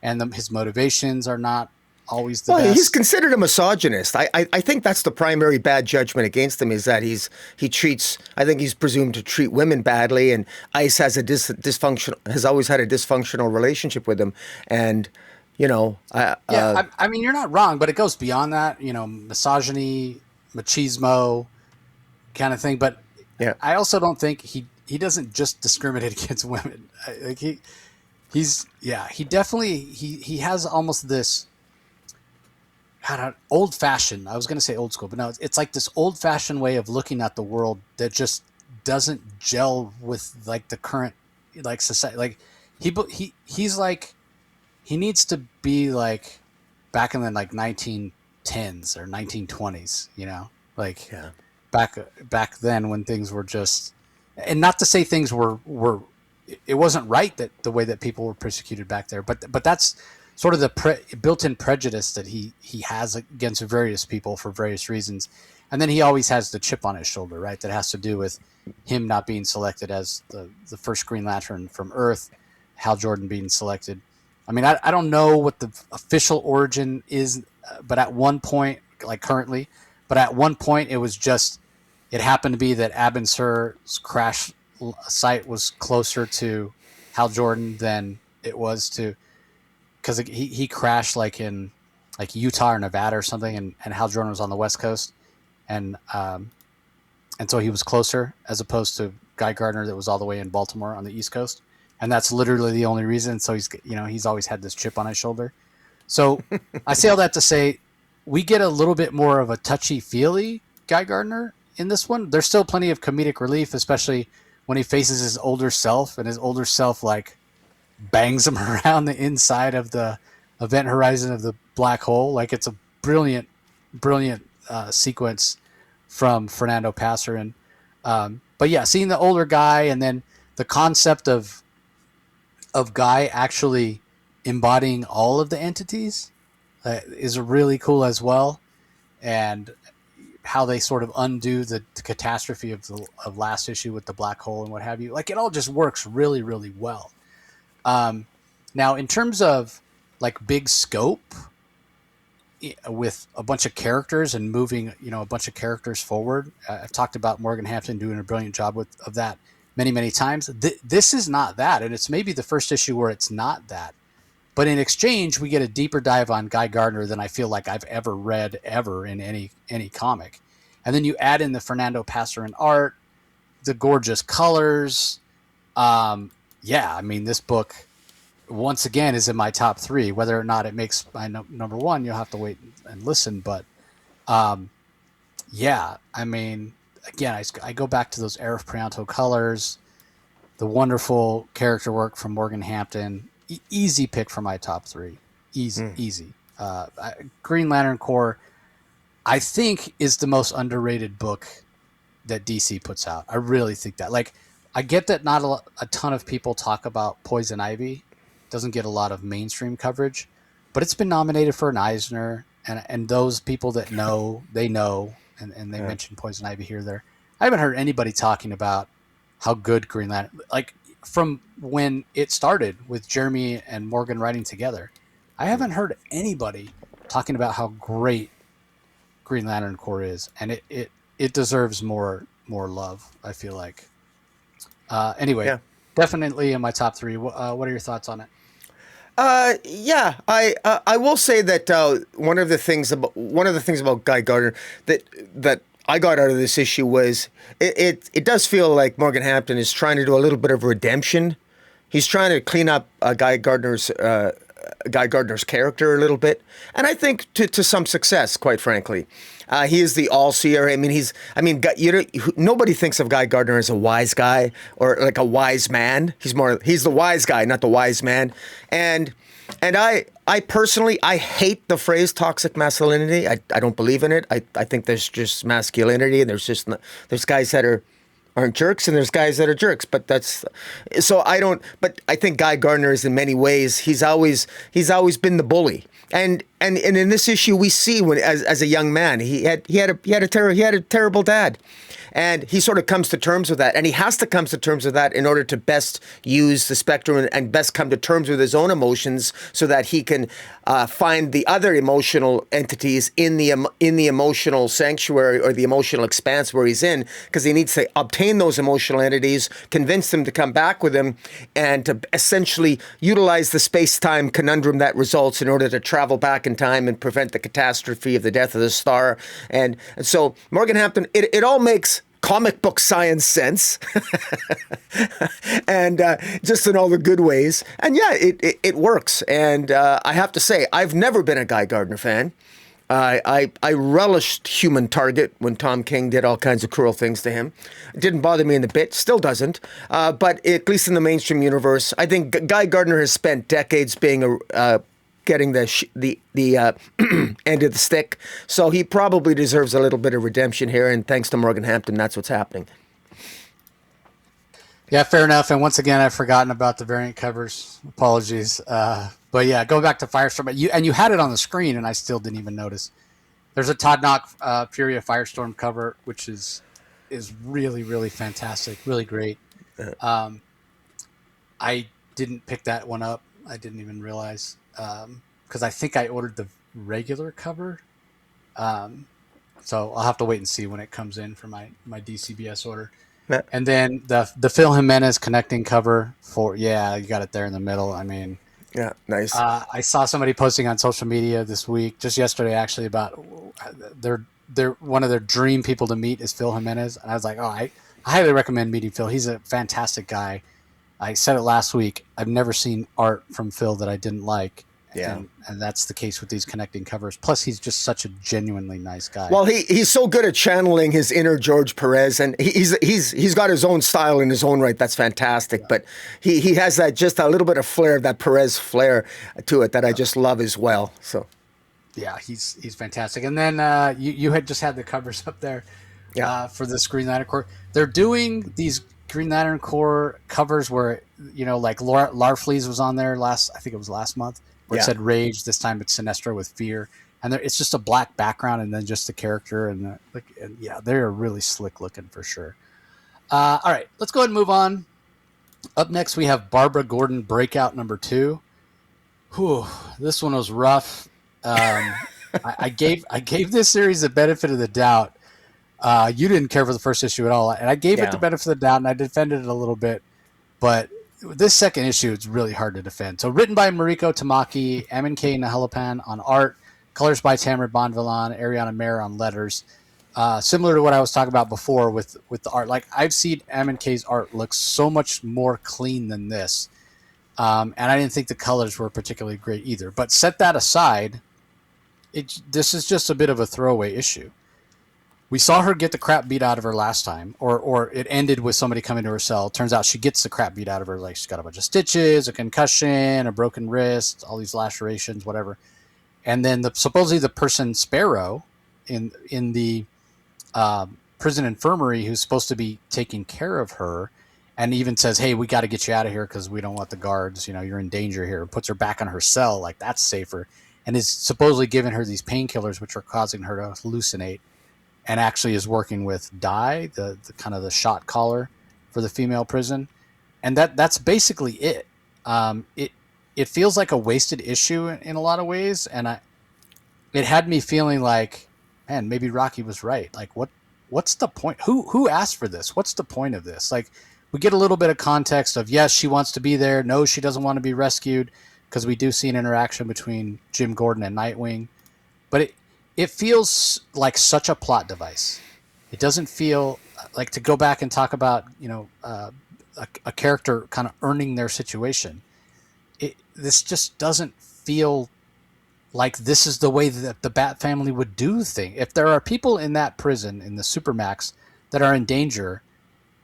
And his motivations are not always the best. He's considered a misogynist. I think that's the primary bad judgment against him is that I think he's presumed to treat women badly, and Ice has has always had a dysfunctional relationship with him, and I mean, you're not wrong, but it goes beyond that, misogyny, machismo kind of thing. But yeah. I also don't think he doesn't just discriminate against women. Like he definitely, he has almost this, old fashioned. I was going to say old school, but no, it's like this old fashioned way of looking at the world that just doesn't gel with like the current like society. Like he's like, he needs to be like back in the like 1910s or 1920s, like back then when things were just, and not to say things were it wasn't right that the way that people were persecuted back there, but that's sort of the built-in prejudice that he has against various people for various reasons. And then he always has the chip on his shoulder, right? That has to do with him not being selected as the first Green Lantern from Earth, Hal Jordan being selected. I mean, I don't know what the official origin is, but at one point, like currently, but at one point it happened to be that Abin Sur's crash site was closer to Hal Jordan than it was to, because he crashed like in like Utah or Nevada or something, and Hal Jordan was on the West Coast, and so he was closer as opposed to Guy Gardner that was all the way in Baltimore on the East Coast, and that's literally the only reason. So he's always had this chip on his shoulder. So I say all that to say we get a little bit more of a touchy-feely Guy Gardner in this one. There's still plenty of comedic relief, especially when he faces his older self, and his older self like bangs him around the inside of the event horizon of the black hole. Like it's a brilliant sequence from Fernando Pasarin. But yeah, seeing the older guy and then the concept of Guy actually embodying all of the entities is really cool as well, and how they sort of undo the catastrophe of last issue with the black hole and what have you. Like, it all just works really, really well. Now, in terms of like big scope with a bunch of characters and moving, a bunch of characters forward, I've talked about Morgan Hampton doing a brilliant job of that many, many times. This is not that, and it's maybe the first issue where it's not that. But in exchange, we get a deeper dive on Guy Gardner than I feel like I've ever read in any comic. And then you add in the Fernando Pasarin art, the gorgeous colors. This book, once again, is in my top 3. Whether or not it makes my number 1, you'll have to wait and listen. But again, I go back to those Arif Prianto colors, the wonderful character work from Morgan Hampton. Easy pick for my top 3. Easy. Green Lantern Corps, I think, is the most underrated book that DC puts out. I really think that. Like, I get that not a ton of people talk about Poison Ivy. It doesn't get a lot of mainstream coverage, but it's been nominated for an Eisner, and those people that know, they know, and they mention Poison Ivy here or there. I haven't heard anybody talking about how good Green Lantern, like, from when it started with Jeremy and Morgan writing together, I haven't heard anybody talking about how great Green Lantern Corps is, and it deserves more love, I feel like. Definitely in my top 3. What are your thoughts on it? I will say that one of the things about Guy Gardner that I got out of this issue was it does feel like Morgan Hampton is trying to do a little bit of redemption. He's trying to clean up Guy Gardner's character a little bit, and I think to some success, quite frankly. He is the all-seer. Nobody thinks of Guy Gardner as a wise guy or like a wise man. He's the wise guy, not the wise man. And I personally, I hate the phrase toxic masculinity. I don't believe in it. I think there's just masculinity, and there's guys that aren't jerks, and there's guys that are jerks. But I think Guy Gardner is, in many ways, he's always been the bully. And in this issue, we see when as a young man, he had a terrible dad. And he sort of comes to terms with that. And he has to come to terms with that in order to best use the spectrum and best come to terms with his own emotions so that he can find the other emotional entities in the emotional sanctuary or the emotional expanse where he's in, because he needs to obtain those emotional entities, convince them to come back with him, and to essentially utilize the space-time conundrum that results in order to travel back in time and prevent the catastrophe of the death of the star. And so Morgan Hampton, it all makes comic book science sense and just in all the good ways. And yeah, it works. And I have to say, I've never been a Guy Gardner fan. I relished Human Target when Tom King did all kinds of cruel things to him. It didn't bother me in the bit, still doesn't. But at least in the mainstream universe, I think Guy Gardner has spent decades being getting the end of the stick. So he probably deserves a little bit of redemption here, and thanks to Morgan Hampton, that's what's happening. Yeah, fair enough. And once again, I've forgotten about the variant covers. Apologies. But yeah, go back to Firestorm. You had it on the screen, and I still didn't even notice. There's a Todd Knock Fury of Firestorm cover, which is really, really fantastic, really great. I didn't pick that one up. I didn't even realize, because I think I ordered the regular cover. So I'll have to wait and see when it comes in for my DCBS order. Yeah. And then the Phil Jimenez connecting cover you got it there in the middle. I mean, yeah, nice. I saw somebody posting on social media this week, just yesterday actually, about their one of their dream people to meet is Phil Jimenez, and I was like, I highly recommend meeting Phil. He's a fantastic guy. I said it last week. I've never seen art from Phil that I didn't like. Yeah, and that's the case with these connecting covers. Plus, he's just such a genuinely nice guy. Well, he's so good at channeling his inner George Perez, and he's got his own style in his own right. That's fantastic. Yeah. But he has that just a little bit of flair, that Perez flair to it that I just love as well. So, yeah, he's fantastic. And then you had just had the covers up there. for this Green Lantern Corps. They're doing these Green Lantern Corps covers where, like Larfleeze was on there I think it was last month, where it said Rage. This time it's Sinestro with Fear. And it's just a black background and then just the character. And they're really slick looking for sure. All right, let's go ahead and move on. Up next, we have Barbara Gordon Breakout #2. Whew, this one was rough. I gave this series the benefit of the doubt. You didn't care for the first issue at all, and I gave it the benefit of the doubt, and I defended it a little bit. But this second issue is really hard to defend. So, written by Mariko Tamaki, M&K Nahalapan on art, colors by Tamara Bonvillain, Ariana Mayer on letters. Similar to what I was talking about before with the art. Like, I've seen M&K's art look so much more clean than this. And I didn't think the colors were particularly great either. But set that aside, this is just a bit of a throwaway issue. We saw her get the crap beat out of her last time, or it ended with somebody coming to her cell. Turns out she gets the crap beat out of her. Like, she's got a bunch of stitches, a concussion, a broken wrist, all these lacerations, whatever. And then supposedly the person Sparrow in the prison infirmary, who's supposed to be taking care of her, and even says, "Hey, we got to get you out of here because we don't want the guards. You're in danger here." Puts her back in her cell, like that's safer, and is supposedly giving her these painkillers, which are causing her to hallucinate, and actually is working with Dye, the kind of the shot caller for the female prison, and that's basically it. It feels like a wasted issue in a lot of ways, and it had me feeling like, man, maybe Rocky was right. Like, what's the point? Who asked for this? What's the point of this? Like, we get a little bit of context of, yes, she wants to be there. No, she doesn't want to be rescued, because we do see an interaction between Jim Gordon and Nightwing. But it feels like such a plot device. It doesn't feel like, to go back and talk about, a character kind of earning their situation. This just doesn't feel like this is the way that the Bat family would do things. If there are people in that prison, in the Supermax, that are in danger,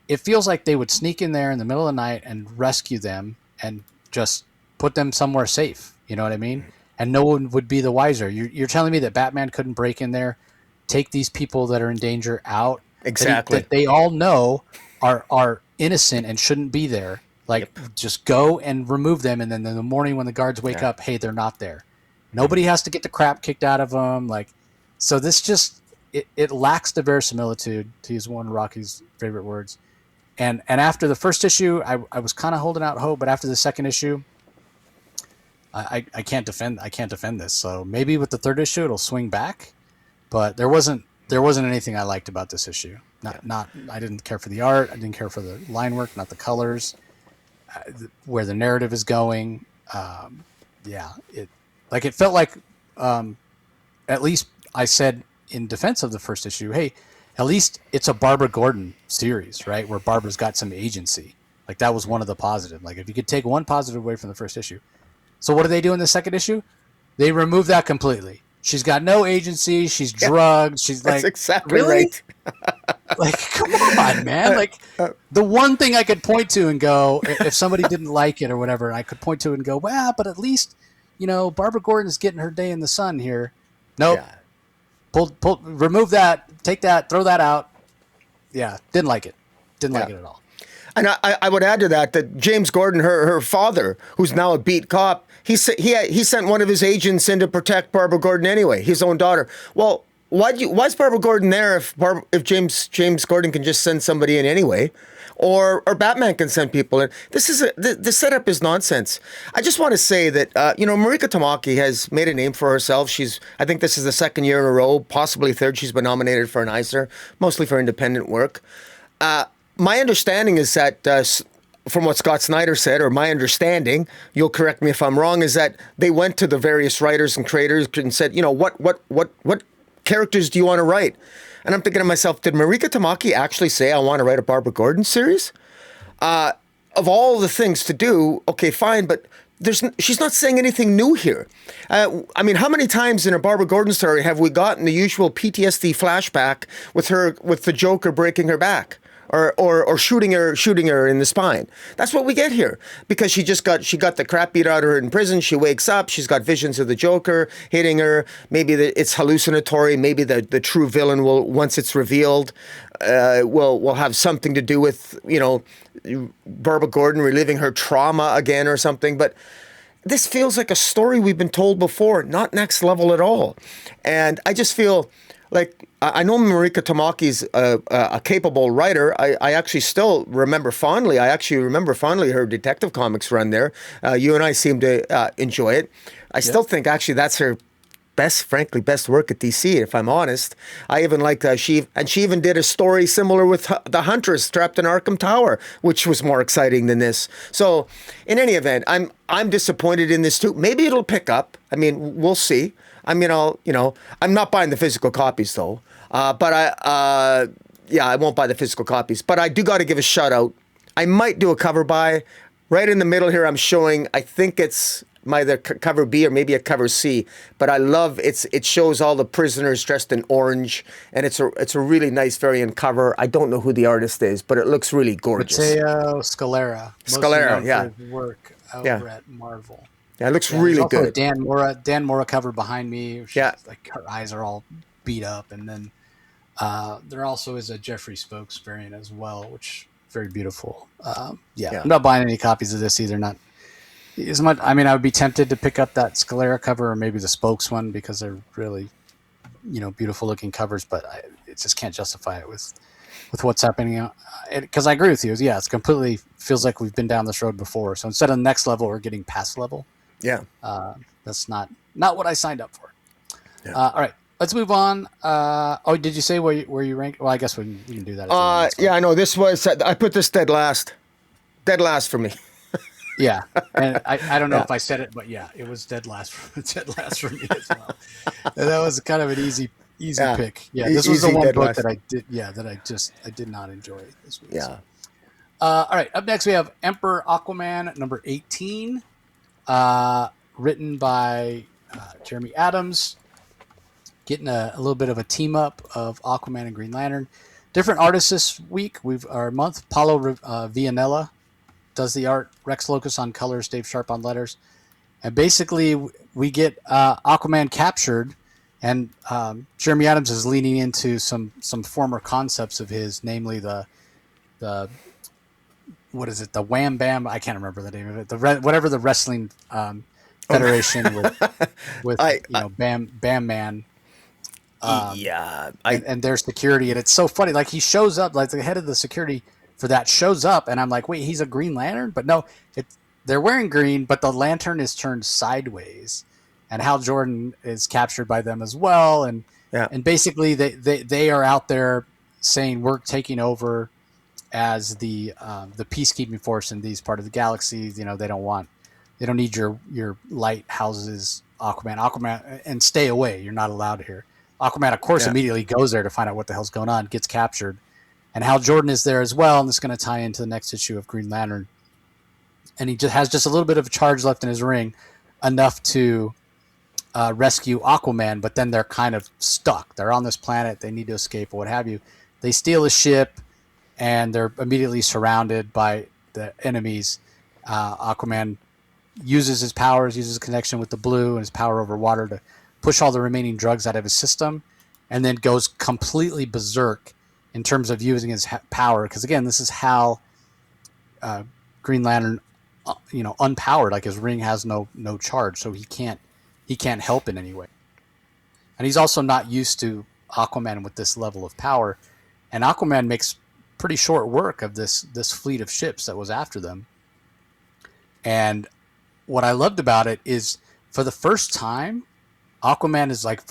it feels like they would sneak in there in the middle of the night and rescue them and just put them somewhere safe. You know what I mean? And no one would be the wiser. You're telling me that Batman couldn't break in there, take these people that are in danger out? Exactly. That they all know are innocent and shouldn't be there. Like, just go and remove them, and then in the morning when the guards wake up, hey, they're not there. Nobody has to get the crap kicked out of them. Like, so this just it lacks the verisimilitude, to use one of Rocky's favorite words. And after the first issue, I was kind of holding out hope, but after the second issue, I can't defend this. So maybe with the third issue it'll swing back, but there wasn't anything I liked about this issue. I didn't care for the art. I didn't care for the line work, not the colors, where the narrative is going. It felt like, at least I said in defense of the first issue, hey, at least it's a Barbara Gordon series, right? Where Barbara's got some agency. Like, that was one of the positives. Like, if you could take one positive away from the first issue. So what do they do in the second issue? They remove that completely. She's got no agency. She's drugged. She's That's like, exactly really? right. Like, come on, man. Like, the one thing I could point to and go, if somebody didn't like it or whatever, I could point to it and go, well, but at least, Barbara Gordon's getting her day in the sun here. Nope. Yeah. Pull, remove that, take that, throw that out. Yeah, didn't like it. Didn't like it at all. And I would add to that James Gordon, her father, who's now a beat cop, he sent one of his agents in to protect Barbara Gordon anyway, his own daughter. Well, why's Barbara Gordon there if James Gordon can just send somebody in anyway? Or Batman can send people in. The setup is nonsense. I just want to say that Mariko Tamaki has made a name for herself. I think this is the second year in a row, possibly third, she's been nominated for an Eisner, mostly for independent work. My understanding is that, from what Scott Snyder said, or my understanding, you'll correct me if I'm wrong, is that they went to the various writers and creators and said, what characters do you want to write? And I'm thinking to myself, did Mariko Tamaki actually say, I want to write a Barbara Gordon series? Of all the things to do, okay, fine, but she's not saying anything new here. How many times in a Barbara Gordon story have we gotten the usual PTSD flashback with the Joker breaking her back? or shooting her in the spine. That's what we get here, because she got the crap beat out of her in prison. She wakes up, she's got visions of the Joker hitting her. Maybe it's hallucinatory. Maybe the true villain will, once it's revealed, will have something to do with, Barbara Gordon reliving her trauma again or something. But this feels like a story we've been told before, not next level at all. And I just feel like, I know Mariko Tamaki's a capable writer. I actually still remember fondly. Her Detective Comics run there. You and I seem to enjoy it. I still think actually that's her best work at DC, if I'm honest. I even liked she even did a story similar with the Huntress trapped in Arkham Tower, which was more exciting than this. So, in any event, I'm disappointed in this too. Maybe it'll pick up. I mean, we'll see. I mean, I'm not buying the physical copies though. But I won't buy the physical copies. But I do got to give a shout out. I might do a cover buy. Right in the middle here, I'm showing, I think it's either cover B or maybe a cover C. But I love it shows all the prisoners dressed in orange, and it's a really nice variant cover. I don't know who the artist is, but it looks really gorgeous. Matteo Scalera. Yeah. For his work over at Marvel. Yeah, it looks really good. Dan Mora cover behind me. Like her eyes are all beat up, and then there also is a Jeffrey Spokes variant as well, which very beautiful. I'm not buying any copies of this either. Not as much. I mean, I would be tempted to pick up that Scalera cover or maybe the Spokes one because they're really, beautiful looking covers. But it just can't justify it with what's happening. Because I agree with you. It's completely feels like we've been down this road before. So instead of next level, we're getting past level. Yeah. That's not what I signed up for. Yeah. All right. Let's move on. Did you say where you rank? Well, I guess we can do that. I know this was. I put this dead last for me. Yeah, and I don't know if I said it, but it was dead last for me as well. And that was kind of an easy pick. Yeah, this was the one book that I did. Yeah, that I did not enjoy this week. Yeah. All right. Up next, we have Emperor Aquaman number 18, written by Jeremy Adams. Getting a little bit of a team up of Aquaman and Green Lantern. Different artists this week. Our month. Paulo Vianella does the art. Rex Locus on colors. Dave Sharp on letters. And basically, we get Aquaman captured, and Jeremy Adams is leaning into some former concepts of his, namely the what is it? The Wham Bam. I can't remember the name of it. Whatever the wrestling federation with Bam Man. And their security, and it's so funny. Like he shows up, like the head of the security for that shows up, and I'm like, wait, he's a Green Lantern? But no, they're wearing green, but the lantern is turned sideways, and Hal Jordan is captured by them as well, and basically they are out there saying we're taking over as the peacekeeping force in these part of the galaxy. They don't need your lighthouses, Aquaman, and stay away. You're not allowed here. Aquaman, of course, immediately goes there to find out what the hell's going on, gets captured. And Hal Jordan is there as well, and this is going to tie into the next issue of Green Lantern. And he has just a little bit of a charge left in his ring, enough to rescue Aquaman, but then they're kind of stuck. They're on this planet, they need to escape or what have you. They steal a ship, and they're immediately surrounded by the enemies. Aquaman uses his powers, uses his connection with the blue and his power over water to push all the remaining drugs out of his system, and then goes completely berserk in terms of using his power. Because again, this is how Green Lantern, unpowered, like his ring has no charge, so he can't help in any way. And he's also not used to Aquaman with this level of power. And Aquaman makes pretty short work of this fleet of ships that was after them. And what I loved about it is, for the first time, Aquaman is like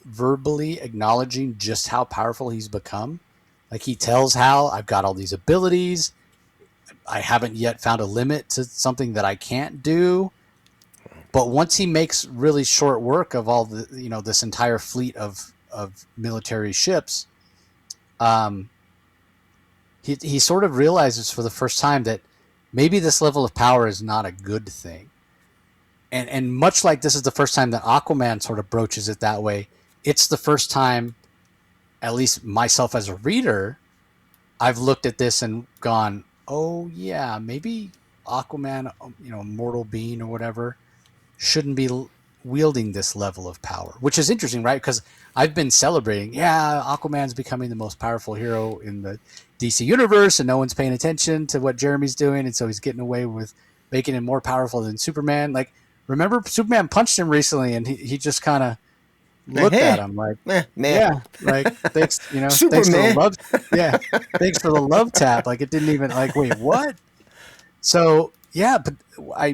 verbally acknowledging just how powerful he's become. Like he tells Hal, I've got all these abilities. I haven't yet found a limit to something that I can't do. But once he makes really short work of all the, this entire fleet of military ships, he sort of realizes for the first time that maybe this level of power is not a good thing. And much like this is the first time that Aquaman sort of broaches it that way, it's the first time, at least myself as a reader, I've looked at this and gone, oh yeah, maybe Aquaman, mortal being or whatever, shouldn't be wielding this level of power, which is interesting, right? Because I've been celebrating, yeah, Aquaman's becoming the most powerful hero in the DC universe, and no one's paying attention to what Jeremy's doing, and so he's getting away with making him more powerful than Superman. Like, remember Superman punched him recently, and he just kind of looked at him like, yeah, like thanks, thanks for the love, yeah, thanks for the love tap. Like, it didn't even like, wait, what? So yeah, but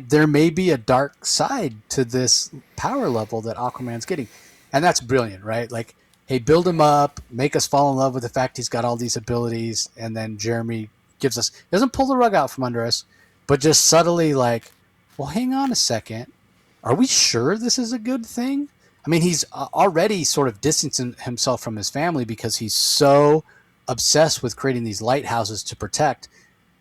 there may be a dark side to this power level that Aquaman's getting, and that's brilliant, right? Like, hey, build him up, make us fall in love with the fact he's got all these abilities, and then Jeremy doesn't pull the rug out from under us, but just subtly like, well, hang on a second, are we sure this is a good thing? I mean, he's already sort of distancing himself from his family because he's so obsessed with creating these lighthouses to protect,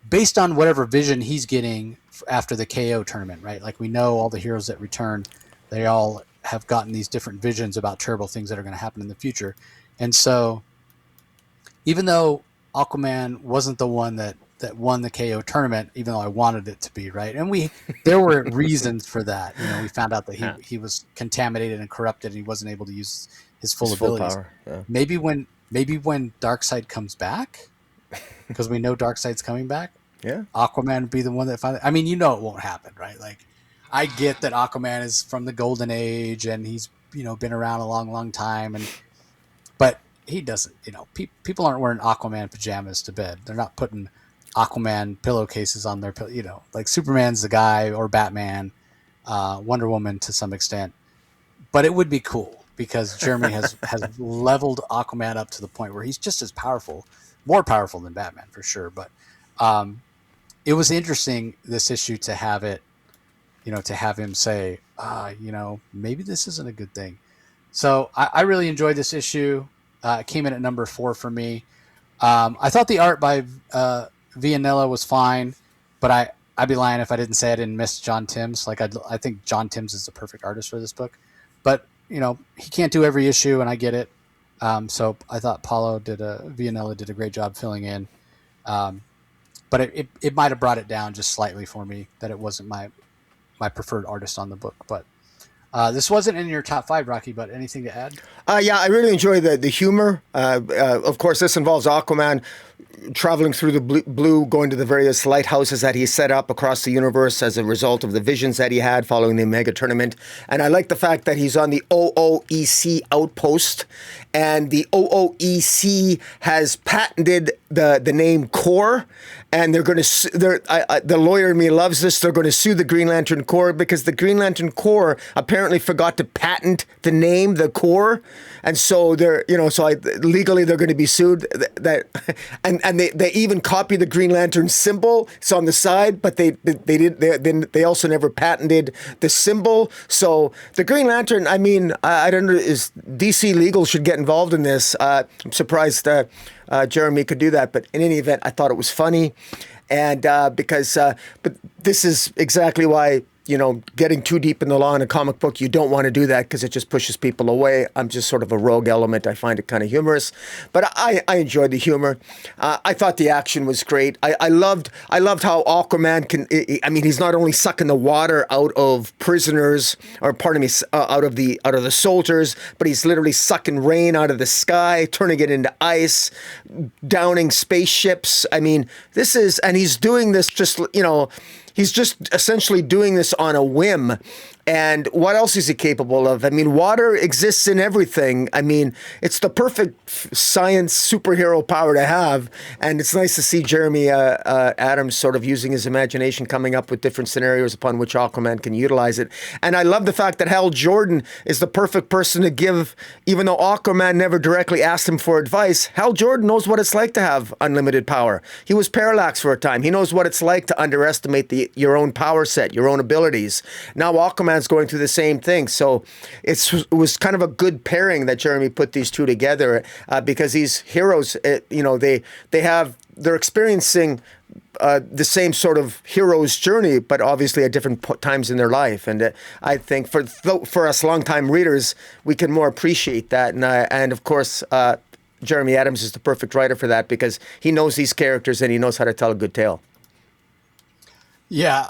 based on whatever vision he's getting after the KO tournament, right? Like, we know all the heroes that return, they all have gotten these different visions about terrible things that are going to happen in the future. And so even though Aquaman wasn't the one that won the KO tournament, even though I wanted it to be, right? And there were reasons for that. We found out that he was contaminated and corrupted, and he wasn't able to use his full abilities. Full power, yeah. Maybe when Darkseid comes back, because we know Darkseid's coming back, yeah, Aquaman would be the one that finally. I mean, it won't happen, right? Like, I get that Aquaman is from the Golden Age and he's been around a long, long time, but he doesn't. People aren't wearing Aquaman pajamas to bed. They're not putting Aquaman pillowcases on their like Superman's the guy, or Batman, Wonder Woman to some extent. But it would be cool because Jeremy has leveled Aquaman up to the point where he's just as powerful, more powerful than Batman for sure. But it was interesting this issue to have it, to have him say, maybe this isn't a good thing. So I really enjoyed this issue. It came in at number 4 for me. I thought the art by Villanella was fine, but I'd be lying if I didn't say I didn't miss John Timms. Like, I think John Timms is the perfect artist for this book, but he can't do every issue, and I get it. So I thought Villanella did a great job filling in. But it might have brought it down just slightly for me that it wasn't my preferred artist on the book. But this wasn't in your top 5, Rocky, but anything to add? Yeah, I really enjoy the humor. Of course, this involves Aquaman traveling through the blue, going to the various lighthouses that he set up across the universe as a result of the visions that he had following the Omega tournament. And I like the fact that he's on the OOEC outpost, and the OOEC has patented the name Corps, and they're going to the lawyer in me loves this. They're going to sue the Green Lantern Corps because the Green Lantern Corps apparently forgot to patent the name, the Corps, and so legally they're going to be sued. And they even copy the Green Lantern symbol. It's on the side, but they also never patented the symbol. So the Green Lantern, I mean, I don't know, is DC Legal should get involved in this. I'm surprised Jeremy could do that, but in any event, I thought it was funny, and but this is exactly why. Getting too deep in the law in a comic book, you don't want to do that because it just pushes people away. I'm just sort of a rogue element. I find it kind of humorous, but I enjoyed the humor. I thought the action was great. I loved how Aquaman can. I mean, he's not only sucking the water out of prisoners, or pardon me, out of the soldiers, but he's literally sucking rain out of the sky, turning it into ice, downing spaceships. I mean, and he's doing this just He's just essentially doing this on a whim. And what else is he capable of? I mean, water exists in everything. I mean, it's the perfect science superhero power to have. And it's nice to see Jeremy Adams sort of using his imagination, coming up with different scenarios upon which Aquaman can utilize it. And I love the fact that Hal Jordan is the perfect person to give, even though Aquaman never directly asked him for advice, Hal Jordan knows what it's like to have unlimited power. He was Parallax for a time. He knows what it's like to underestimate your own power set, your own abilities. Now Aquaman's going through the same thing. So it was kind of a good pairing that Jeremy put these two together, because these heroes, they're experiencing the same sort of hero's journey, but obviously at different times in their life. And I think for us longtime readers, we can more appreciate that. And of course, Jeremy Adams is the perfect writer for that because he knows these characters and he knows how to tell a good tale. Yeah,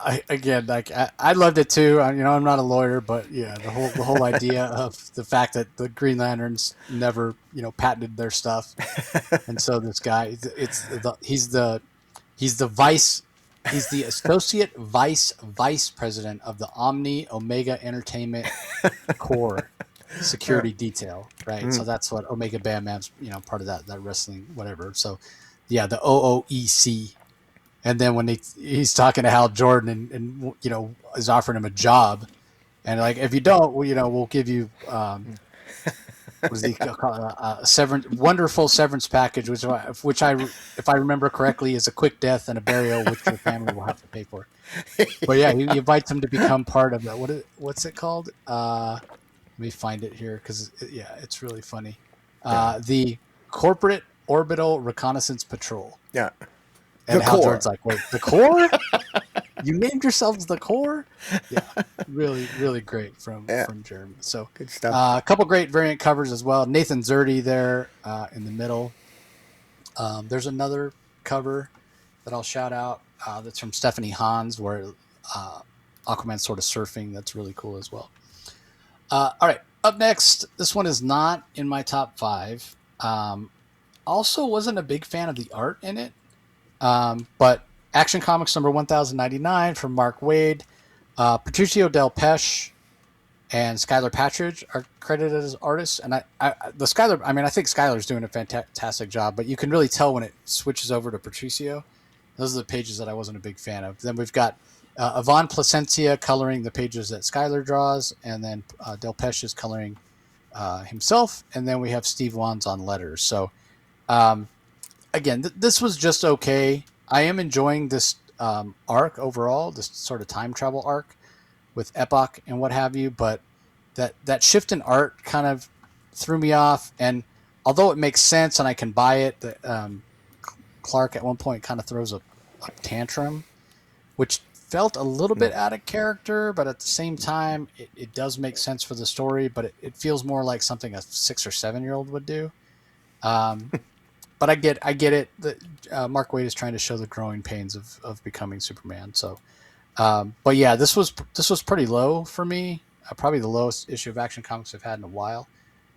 I loved it too. I'm not a lawyer, but yeah, the whole idea of the fact that the Green Lanterns never, patented their stuff, and so this guy, he's the associate vice president of the Omni Omega Entertainment Corps security detail, right? So that's what Omega Bam Bam's, part of that wrestling whatever. So yeah, the OOEC. And then when he's talking to Hal Jordan and is offering him a job, and like if you don't, we'll give you wonderful severance package, which if I remember correctly is a quick death and a burial, which your family will have to pay for. But yeah, he invites him to become part of that. What's it called? Let me find it here because it's really funny. The Corporate Orbital Reconnaissance Patrol. Yeah. And Hal Jordan's like, wait, the Corps? You named yourselves the Corps? Yeah, really, really great from Jeremy. So good stuff. A couple great variant covers as well. Nathan Zerdy there in the middle. There's another cover that I'll shout out that's from Stephanie Hans where Aquaman's sort of surfing. That's really cool as well. All right, up next, this one is not in my top 5. Also wasn't a big fan of the art in it. But Action Comics number 1099 from Mark Waid, Patricio Del Pesce and Skylar Patridge are credited as artists. And I think Skylar's doing a fantastic job, but you can really tell when it switches over to Patricio. Those are the pages that I wasn't a big fan of. Then we've got Yvonne Placencia coloring the pages that Skylar draws, and then Del Pesce is coloring himself, and then we have Steve Wands on letters. So again, this was just okay. I am enjoying this arc overall, this sort of time travel arc with Epoch and what have you, but that shift in art kind of threw me off. And although it makes sense and I can buy it, Clark at one point kind of throws a tantrum, which felt a little bit out of character, but at the same time, it does make sense for the story, but it feels more like something a 6 or 7-year-old would do. But I get it. Mark Waid is trying to show the growing pains of becoming Superman. So, but yeah, this was pretty low for me. Probably the lowest issue of Action Comics I've had in a while.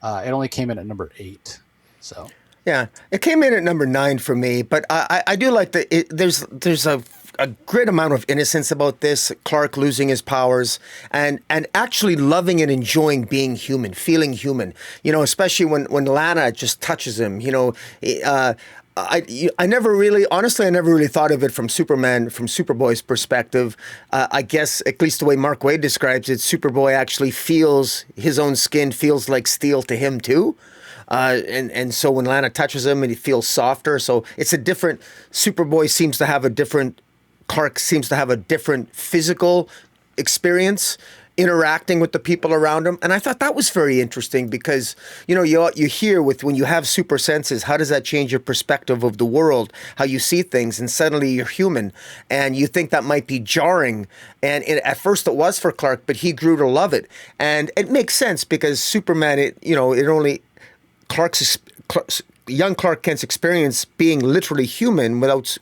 It only came in at number 8. So yeah, it came in at number 9 for me. But I do like there's a great amount of innocence about this. Clark losing his powers and actually loving and enjoying being human, feeling human. Especially when Lana just touches him. I never really thought of it from Superboy's perspective. I guess at least the way Mark Waid describes it, Superboy actually feels his own skin feels like steel to him too. And so when Lana touches him, and he feels softer. So it's a different. Superboy seems to have a different. Clark seems to have a different physical experience interacting with the people around him. And I thought that was very interesting because, you hear when you have super senses, how does that change your perspective of the world, how you see things, and suddenly you're human. And you think that might be jarring. And at first it was for Clark, but he grew to love it. And it makes sense because Superman, young Clark Kent's experience being literally human without,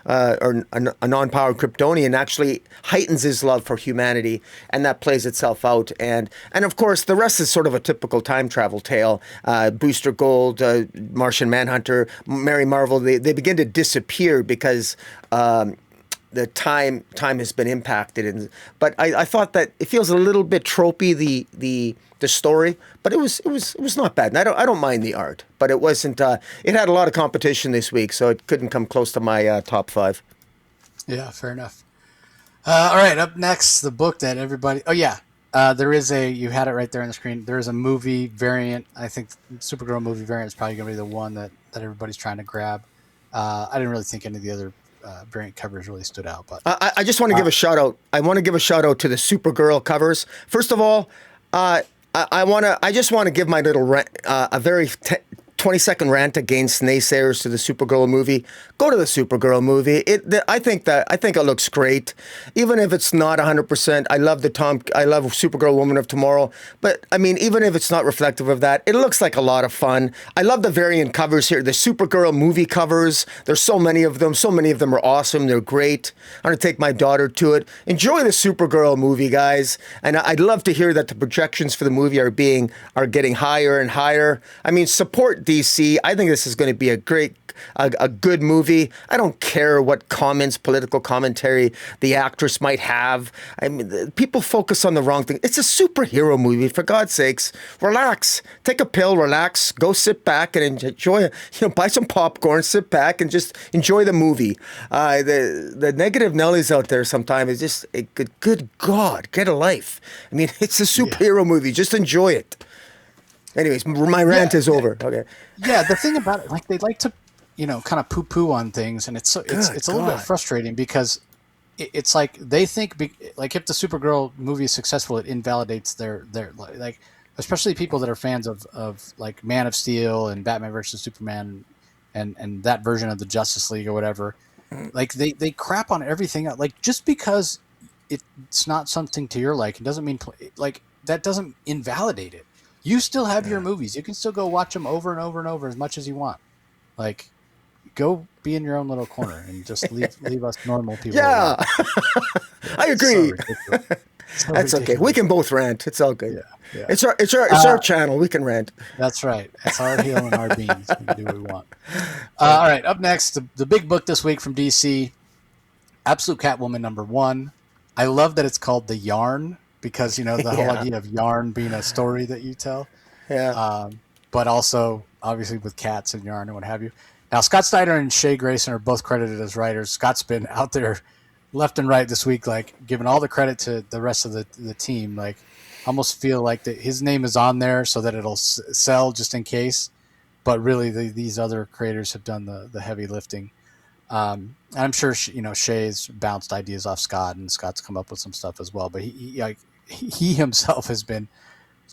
or a non-powered Kryptonian actually heightens his love for humanity, and that plays itself out. And of course, the rest is sort of a typical time travel tale. Booster Gold, Martian Manhunter, Mary Marvel, they begin to disappear because the time has been impacted. But I thought that it feels a little bit tropey, the story, but it was not bad. And I don't mind the art, but it wasn't. It had a lot of competition this week, so it couldn't come close to my top 5. Yeah, fair enough. All right, up next, the book that everybody. Oh yeah, there is you had it right there on the screen. There is a movie variant. I think Supergirl movie variant is probably going to be the one that everybody's trying to grab. I didn't really think any of the other variant covers really stood out, but I just want to give a shout out. I want to give a shout out to the Supergirl covers. First of all, I just want to give my little a very 20-second rant against naysayers to the Supergirl movie. Go to the Supergirl movie. I think it looks great, even if it's not 100%. I love Supergirl Woman of Tomorrow, but I mean, even if it's not reflective of that, it looks like a lot of fun. I love the variant covers here. The Supergirl movie covers. There's so many of them. So many of them are awesome. They're great. I'm gonna take my daughter to it. Enjoy the Supergirl movie, guys. And I'd love to hear that the projections for the movie are getting higher and higher. I mean, support DC. I think this is going to be a good movie. I don't care what political commentary the actress might have. I mean, people focus on the wrong thing. It's a superhero movie, for God's sakes. Relax. Take a pill, relax, go sit back and enjoy it. Buy some popcorn, sit back and just enjoy the movie. The negative Nellies out there sometimes is just, good God, get a life. I mean, it's a superhero movie. Just enjoy it. Anyways, my rant is over. Okay. Yeah, the thing about it, like, they like to, kind of poo-poo on things, and it's a little bit frustrating because it's like they think, like, if the Supergirl movie is successful, it invalidates their like, especially people that are fans of like Man of Steel and Batman versus Superman and that version of the Justice League or whatever. Like, they crap on everything. Like, just because it's not something to your liking doesn't mean, like, that doesn't invalidate it. You still have your movies. You can still go watch them over and over and over as much as you want. Like, go be in your own little corner and just leave us normal people. Yeah, I agree. So That's okay. We can both rant. It's all good. Yeah. It's our channel. We can rant. That's right. It's our heel and our beans. We can do what we want. All right. Up next, the big book this week from DC, Absolute Catwoman #1. I love that it's called The Yarn, because the whole idea of yarn being a story that you tell. Yeah. But also obviously with cats and yarn and what have you. Now, Scott Snyder and Shea Grayson are both credited as writers. Scott's been out there left and right this week, like, giving all the credit to the rest of the team. Like, almost feel like his name is on there so that it'll sell just in case. But really, these other creators have done the heavy lifting. And I'm sure Shea's bounced ideas off Scott, and Scott's come up with some stuff as well. But he himself has been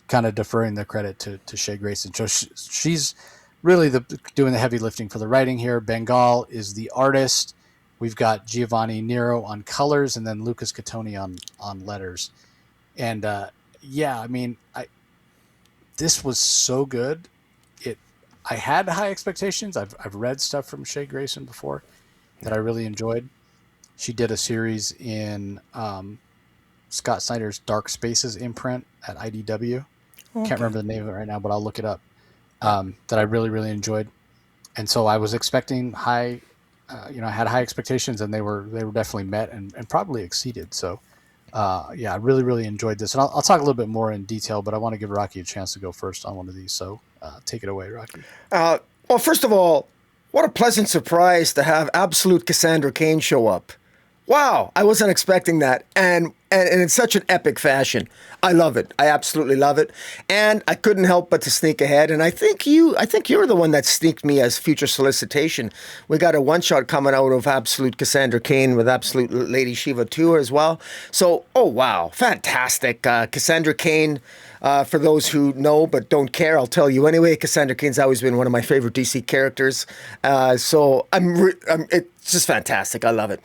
kind of deferring the credit to Shea Grayson. So she's really doing the heavy lifting for the writing here. Bengal is the artist. We've got Giovanni Nero on colors, and then Lucas Catoni on letters. And I mean, this was so good. I had high expectations. I've read stuff from Shea Grayson before that I really enjoyed. She did a series in Scott Snyder's Dark Spaces imprint at IDW. Okay. Can't remember the name of it right now, but I'll look it up. That I really, really enjoyed. And so I was expecting high, I had high expectations, and they were definitely met and probably exceeded. So, I really, really enjoyed this. And I'll talk a little bit more in detail, but I want to give Rocky a chance to go first on one of these. So take it away, Rocky. Well, first of all, what a pleasant surprise to have Absolute Cassandra Cain show up. Wow, I wasn't expecting that. And in such an epic fashion. I love it. I absolutely love it. And I couldn't help but to sneak ahead. And I think you're the one that sneaked me as future solicitation. We got a one-shot coming out of Absolute Cassandra Cain with Absolute Lady Shiva 2 as well. So, oh wow, fantastic. Cassandra Cain, for those who know but don't care, I'll tell you anyway, Cassandra Cain's always been one of my favorite DC characters. So it's just fantastic. I love it.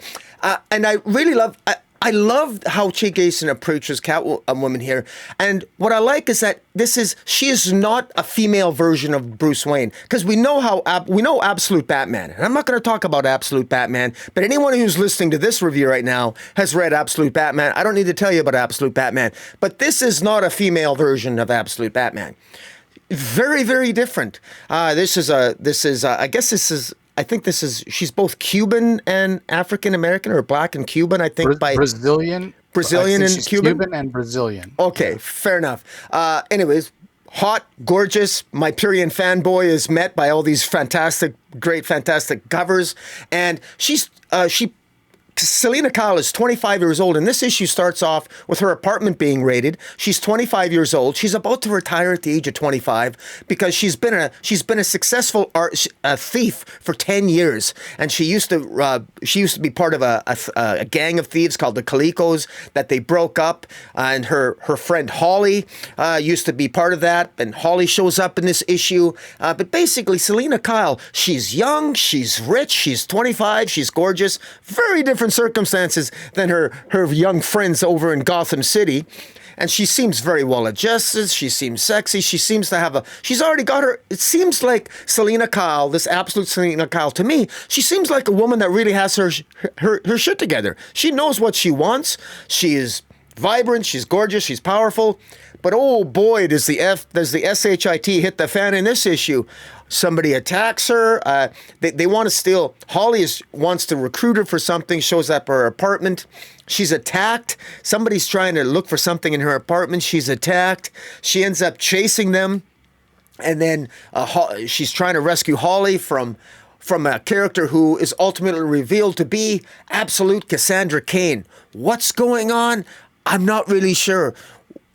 And I really love... I love how Shea Grayson approaches Catwoman here. And what I like is that she is not a female version of Bruce Wayne. Because we know Absolute Batman. And I'm not going to talk about Absolute Batman, but anyone who's listening to this review right now has read Absolute Batman. I don't need to tell you about Absolute Batman. But this is not a female version of Absolute Batman. Very, very different. I think she's both Cuban and African American, or black and Cuban, I think. Brazilian and Cuban? Cuban and Brazilian. Okay, fair enough. Anyways, hot, gorgeous. My Pyrian fanboy is met by all these fantastic covers. And she Selena Kyle is 25 years old, and this issue starts off with her apartment being raided. She's 25 years old. She's about to retire at the age of 25 because she's been a successful thief for 10 years, and she used to be part of a gang of thieves called the Calicos that they broke up, and her friend Holly used to be part of that, and Holly shows up in this issue. But basically, Selena Kyle, she's young, she's rich, she's 25, she's gorgeous, very different circumstances than her young friends over in Gotham City. And she seems very well adjusted. She seems sexy. She seems to have she's already got her. It seems like Selena Kyle, this absolute Selena Kyle, to me, she seems like a woman that really has her shit together. She knows what she wants. She is vibrant. She's gorgeous. She's powerful. But oh boy, does the SHIT hit the fan in this issue. Somebody attacks her. They want to steal. Holly wants to recruit her for something, shows up at her apartment. She's attacked. Somebody's trying to look for something in her apartment. She's attacked. She ends up chasing them. And then she's trying to rescue Holly from a character who is ultimately revealed to be absolute Cassandra Cain. What's going on? I'm not really sure.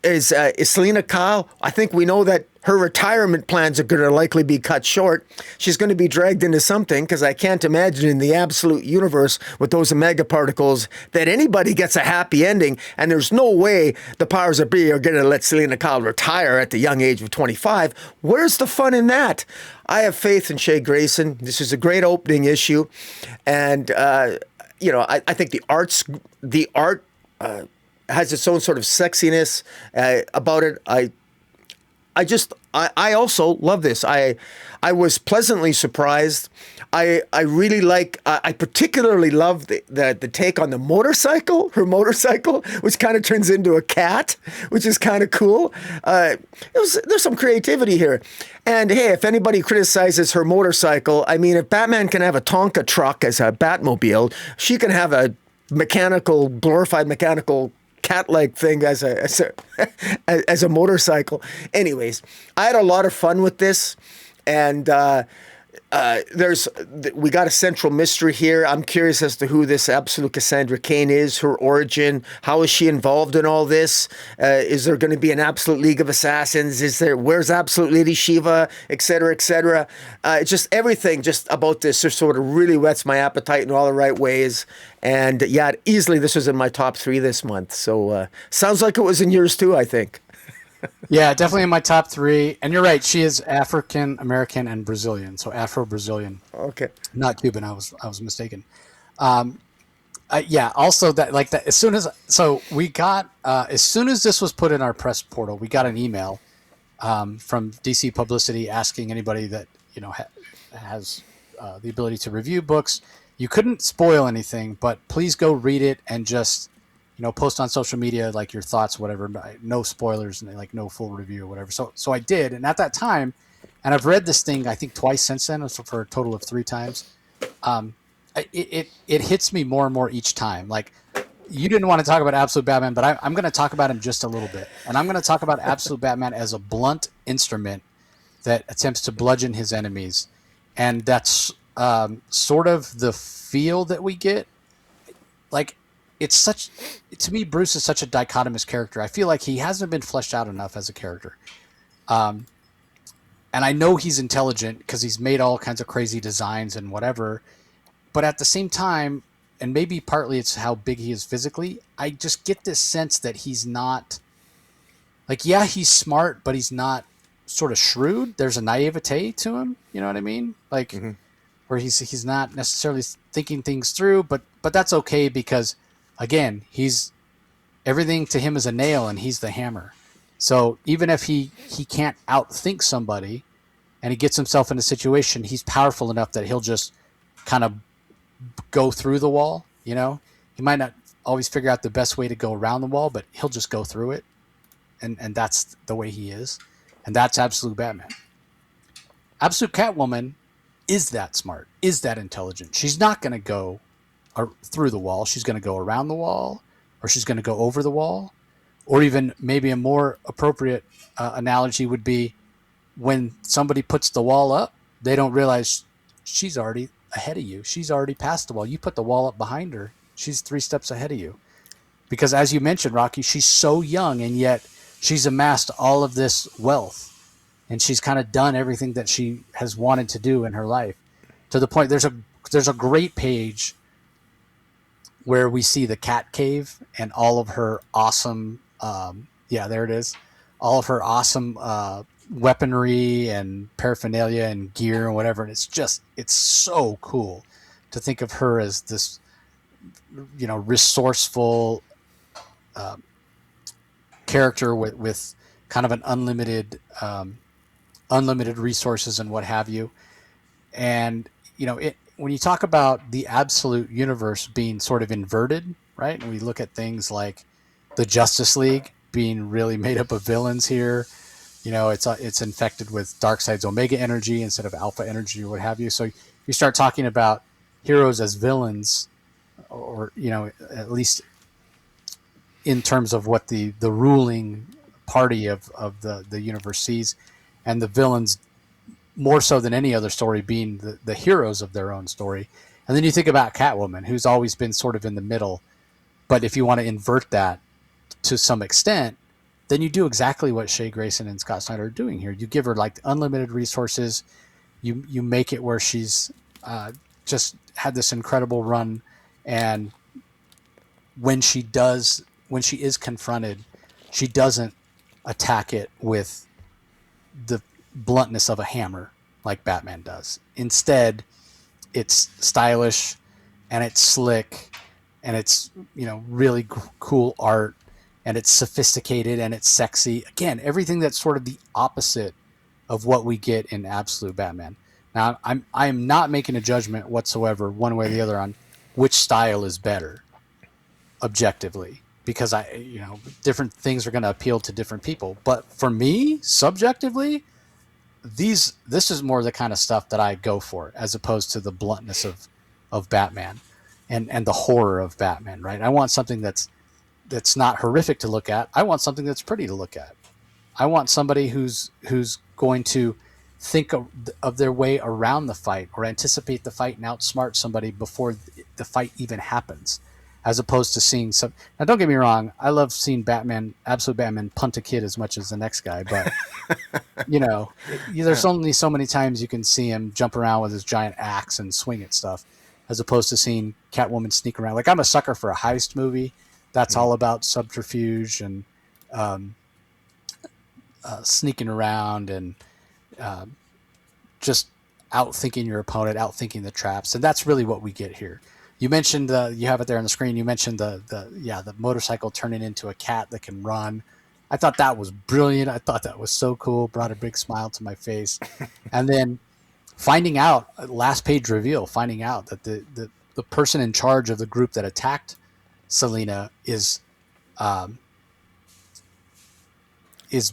Is Selena Kyle? I think we know that her retirement plans are going to likely be cut short. She's going to be dragged into something because I can't imagine in the absolute universe with those omega particles that anybody gets a happy ending. And there's no way the powers that be are going to let Selena Kyle retire at the young age of 25. Where's the fun in that? I have faith in Shea Grayson. This is a great opening issue. And, I think the art has its own sort of sexiness about it. I also love this. I was pleasantly surprised. I really I particularly love the take on the motorcycle, her motorcycle, which kind of turns into a cat, which is kind of cool. There's some creativity here. And hey, if anybody criticizes her motorcycle, I mean, if Batman can have a Tonka truck as a Batmobile, she can have a glorified mechanical cat-like thing as a motorcycle. Anyways, I had a lot of fun with this, and we got a central mystery here. I'm curious as to who this absolute Cassandra Cain is, her origin, how is she involved in all this? Is there going to be an absolute League of Assassins? Where's absolute Lady Shiva, et cetera, et cetera? Just everything just about this just sort of really whets my appetite in all the right ways. And yeah, easily this was in my top 3 this month. So sounds like it was in yours too, I think. Yeah, definitely in my top 3. And you're right, she is African American and Brazilian, so Afro-Brazilian. Okay. Not Cuban. I was mistaken. Yeah. Also, that as soon as this was put in our press portal, we got an email from DC Publicity asking anybody that has the ability to review books. You couldn't spoil anything, but please go read it and just post on social media like your thoughts, whatever. No spoilers and like no full review or whatever. So I did, and at that time, and I've read this thing I think twice since then, so for a total of 3 times. It hits me more and more each time. Like, you didn't want to talk about Absolute Batman, but I'm going to talk about him just a little bit, and I'm going to talk about Absolute Batman as a blunt instrument that attempts to bludgeon his enemies, and that's sort of the feel that we get. Like, to me, Bruce is such a dichotomous character. I feel like he hasn't been fleshed out enough as a character. And I know he's intelligent because he's made all kinds of crazy designs and whatever. But at the same time, and maybe partly it's how big he is physically, I just get this sense that he's not, like, yeah, he's smart, but he's not sort of shrewd. There's a naivete to him. You know what I mean? Like, where he's not necessarily thinking things through, but that's okay because, again, everything to him is a nail and he's the hammer. So even if he can't outthink somebody and he gets himself in a situation, he's powerful enough that he'll just kind of go through the wall. He might not always figure out the best way to go around the wall, but he'll just go through it. And that's the way he is. And that's Absolute Batman. Absolute Catwoman is that smart, is that intelligent. She's not going to go through the wall. She's going to go around the wall, or she's going to go over the wall. Or even maybe a more appropriate analogy would be when somebody puts the wall up, they don't realize she's already ahead of you. She's already past the wall. You put the wall up behind her. she's 3 steps ahead of you. Because as you mentioned, Rocky, she's so young, and yet she's amassed all of this wealth, and she's kind of done everything that she has wanted to do in her life, to the point there's a great page where we see the cat cave and all of her awesome there it is, all of her awesome weaponry and paraphernalia and gear and whatever, and it's so cool to think of her as this, you know, resourceful character with kind of an unlimited resources and what have you. And you know, when you talk about the absolute universe being sort of inverted, right? And we look at things like the Justice League being really made up of villains here. You know, it's infected with Darkseid's Omega energy instead of Alpha energy or what have you. So you start talking about heroes as villains, or, you know, at least in terms of what the ruling party of the universe sees, and the villains more so than any other story being the heroes of their own story. And then you think about Catwoman, who's always been sort of in the middle. But if you want to invert that to some extent, then you do exactly what Shea Grayson and Scott Snyder are doing here. You give her like unlimited resources. You make it where she's just had this incredible run, and when she is confronted, she doesn't attack it with the bluntness of a hammer like Batman does. Instead, it's stylish and it's slick and it's, you know, really cool art, and it's sophisticated and it's sexy. Again, everything that's sort of the opposite of what we get in Absolute Batman. Now, I am not making a judgment whatsoever one way or the other on which style is better objectively, because different things are going to appeal to different people. But for me, subjectively, this is more the kind of stuff that I go for, as opposed to the bluntness of Batman and the horror of Batman, right? I want something that's not horrific to look at. I want something that's pretty to look at. I want somebody who's going to think of their way around the fight, or anticipate the fight and outsmart somebody before the fight even happens, as opposed to seeing some. Now, don't get me wrong, I love seeing Absolute Batman punt a kid as much as the next guy, but you know, there's only so many times you can see him jump around with his giant axe and swing at stuff, as opposed to seeing Catwoman sneak around. Like, I'm a sucker for a heist movie that's all about subterfuge and sneaking around and just outthinking your opponent, outthinking the traps, and that's really what we get here. You mentioned you have it there on the screen. You mentioned the motorcycle turning into a cat that can run. I thought that was brilliant. I thought that was so cool. Brought a big smile to my face. And then finding out, last page reveal, finding out that the person in charge of the group that attacked Selina is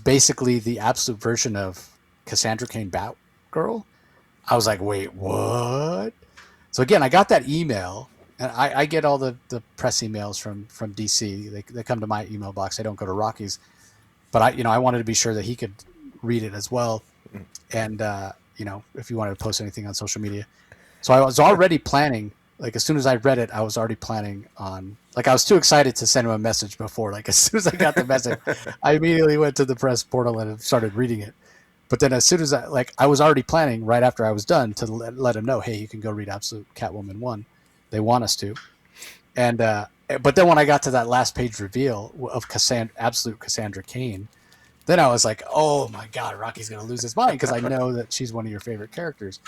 basically the absolute version of Cassandra Cain Batgirl. I was like, wait, what? So again, I got that email, and I get all the press emails from DC. They come to my email box. They don't go to Rocky's. But I wanted to be sure that he could read it as well. And if you wanted to post anything on social media. So I was already planning, like, as soon as I read it, I was already planning on, like, I was too excited to send him a message before. Like, as soon as I got the message, I immediately went to the press portal and started reading it. But then as soon as I was already planning right after I was done to let him know, hey, you can go read Absolute Catwoman 1. They want us to. And but then when I got to that last page reveal of Absolute Cassandra Cain, then I was like, oh my God, Rocky's going to lose his mind, because I know that she's one of your favorite characters.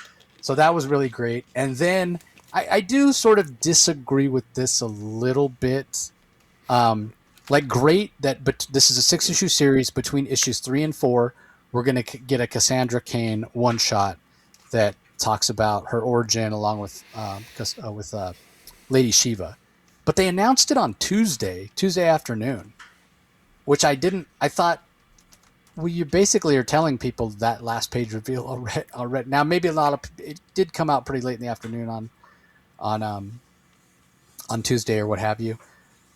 So that was really great. And then I do sort of disagree with this a little bit. Great but this is a 6-issue series. Between issues 3 and 4, we're going to get a Cassandra Cain one-shot that talks about her origin along with Lady Shiva. But they announced it on Tuesday afternoon, which I thought, well, you basically are telling people that last page reveal already. Now, maybe it did come out pretty late in the afternoon on Tuesday or what have you.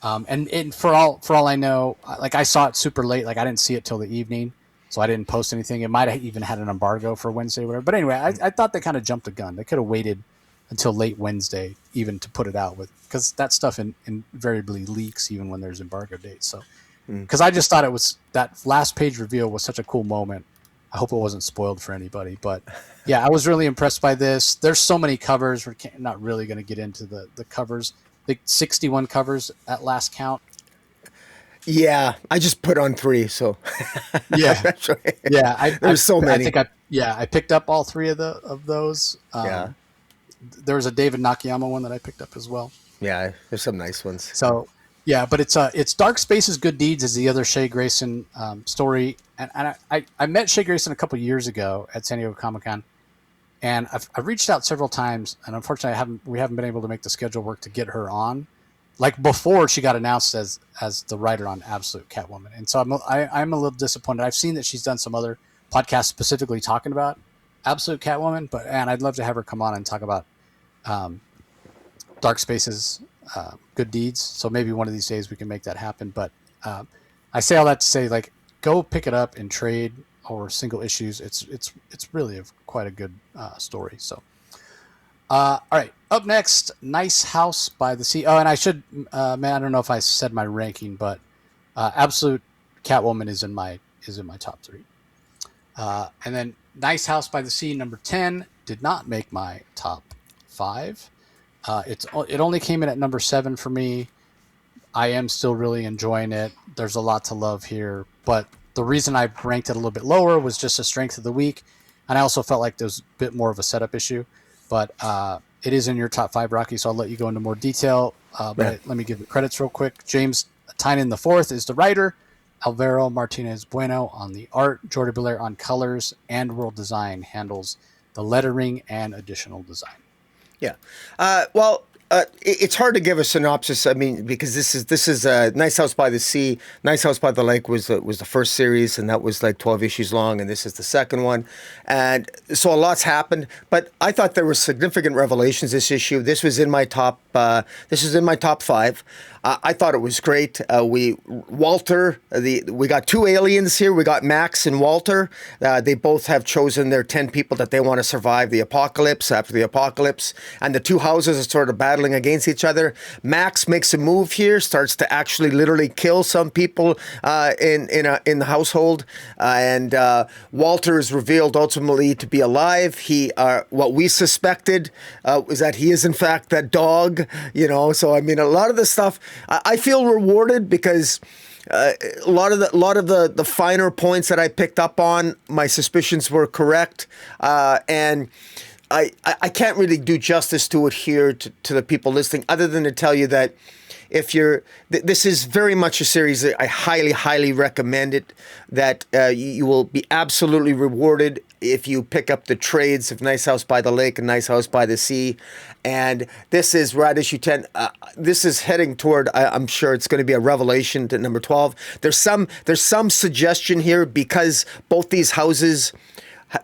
And for all I know, like, I saw it super late. Like, I didn't see it till the evening, so I didn't post anything. It might have even had an embargo for Wednesday or whatever. But anyway, I thought they kind of jumped the gun. They could have waited until late Wednesday, even to put it out with, because that stuff invariably leaks even when there's embargo dates. So, because I just thought it was, that last page reveal was such a cool moment. I hope it wasn't spoiled for anybody, but yeah, I was really impressed by this. There's so many covers. We're not really going to get into the covers. The 61 covers at last count. Yeah, I just put on 3, so Yeah, yeah. There's so many. I picked up all 3 of those. Yeah. There was a David Nakayama one that I picked up as well. Yeah, there's some nice ones. So yeah, but it's Dark Spaces, Good Deeds is the other Shea Grayson story, and I met Shea Grayson a couple years ago at San Diego Comic-Con, and I've reached out several times, and unfortunately we haven't been able to make the schedule work to get her on, like before she got announced as the writer on Absolute Catwoman, and so I'm a little disappointed. I've seen that she's done some other podcasts specifically talking about Absolute Catwoman, and I'd love to have her come on and talk about Dark Spaces, Good Deeds. So maybe one of these days we can make that happen. But I say all that to say, like, go pick it up in trade or single issues. It's really quite a good story. So, all right, up next, Nice House by the Sea. Oh, and I should, man, I don't know if I said my ranking, but Absolute Catwoman is in my top 3. And then Nice House by the Sea, number 10, did not make my top 5. It only came in at number 7 for me. I am still really enjoying it. There's a lot to love here, but the reason I ranked it a little bit lower was just the strength of the week, and I also felt like there's a bit more of a setup issue. But it is in your top 5, Rocky, so I'll let you go into more detail. Let me give the credits real quick. James Tynion IV is the writer. Alvaro Martinez Bueno on the art. Jordi Belair on colors, and World Design handles the lettering and additional design. Yeah. It's hard to give a synopsis. I mean, because this is Nice House by the Sea. Nice House by the Lake was the first series, and that was like 12 issues long, and this is the second one. And so a lot's happened, but I thought there were significant revelations this issue. This was in my top 5. I thought it was great. We got 2 aliens here. We got Max and Walter. They both have chosen their 10 people that they want to survive the apocalypse, after the apocalypse. And the 2 houses are sort of battling against each other. Max makes a move here, starts to actually literally kill some people in the household. And Walter is revealed ultimately to be alive. What we suspected was that he is in fact that dog. So I mean, a lot of the stuff. I feel rewarded because a lot of the finer points that I picked up on, my suspicions were correct, and I can't really do justice to it here to the people listening, other than to tell you that this is very much a series that I highly, highly recommend it, that you will be absolutely rewarded if you pick up the trades of Nice House by the Lake and Nice House by the Sea. And this is right issue 10. This is heading toward, I'm sure it's going to be a revelation to number 12. There's some suggestion here, because both these houses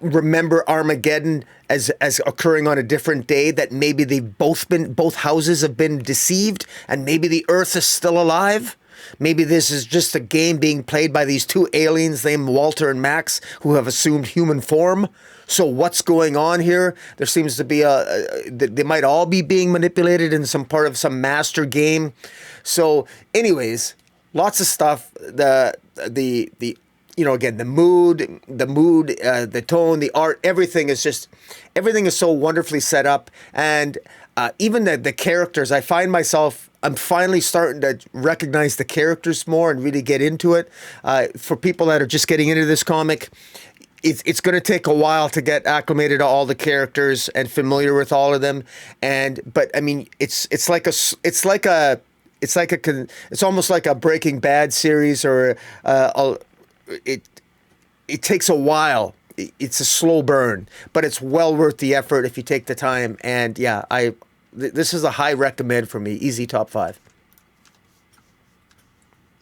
remember Armageddon as occurring on a different day, that maybe both houses have been deceived, and maybe the Earth is still alive. Maybe this is just a game being played by these 2 aliens named Walter and Max, who have assumed human form. So what's going on here? There seems to be they might all be being manipulated in some part of some master game. So anyways, lots of stuff. Again, the mood, the tone, the art, everything is so wonderfully set up. And even the characters, I'm finally starting to recognize the characters more and really get into it. For people that are just getting into this comic, it's going to take a while to get acclimated to all the characters and familiar with all of them. But I mean, it's almost like a Breaking Bad series, or it takes a while. It's a slow burn, but it's well worth the effort if you take the time. And yeah, this is a high recommend for me. Easy top 5.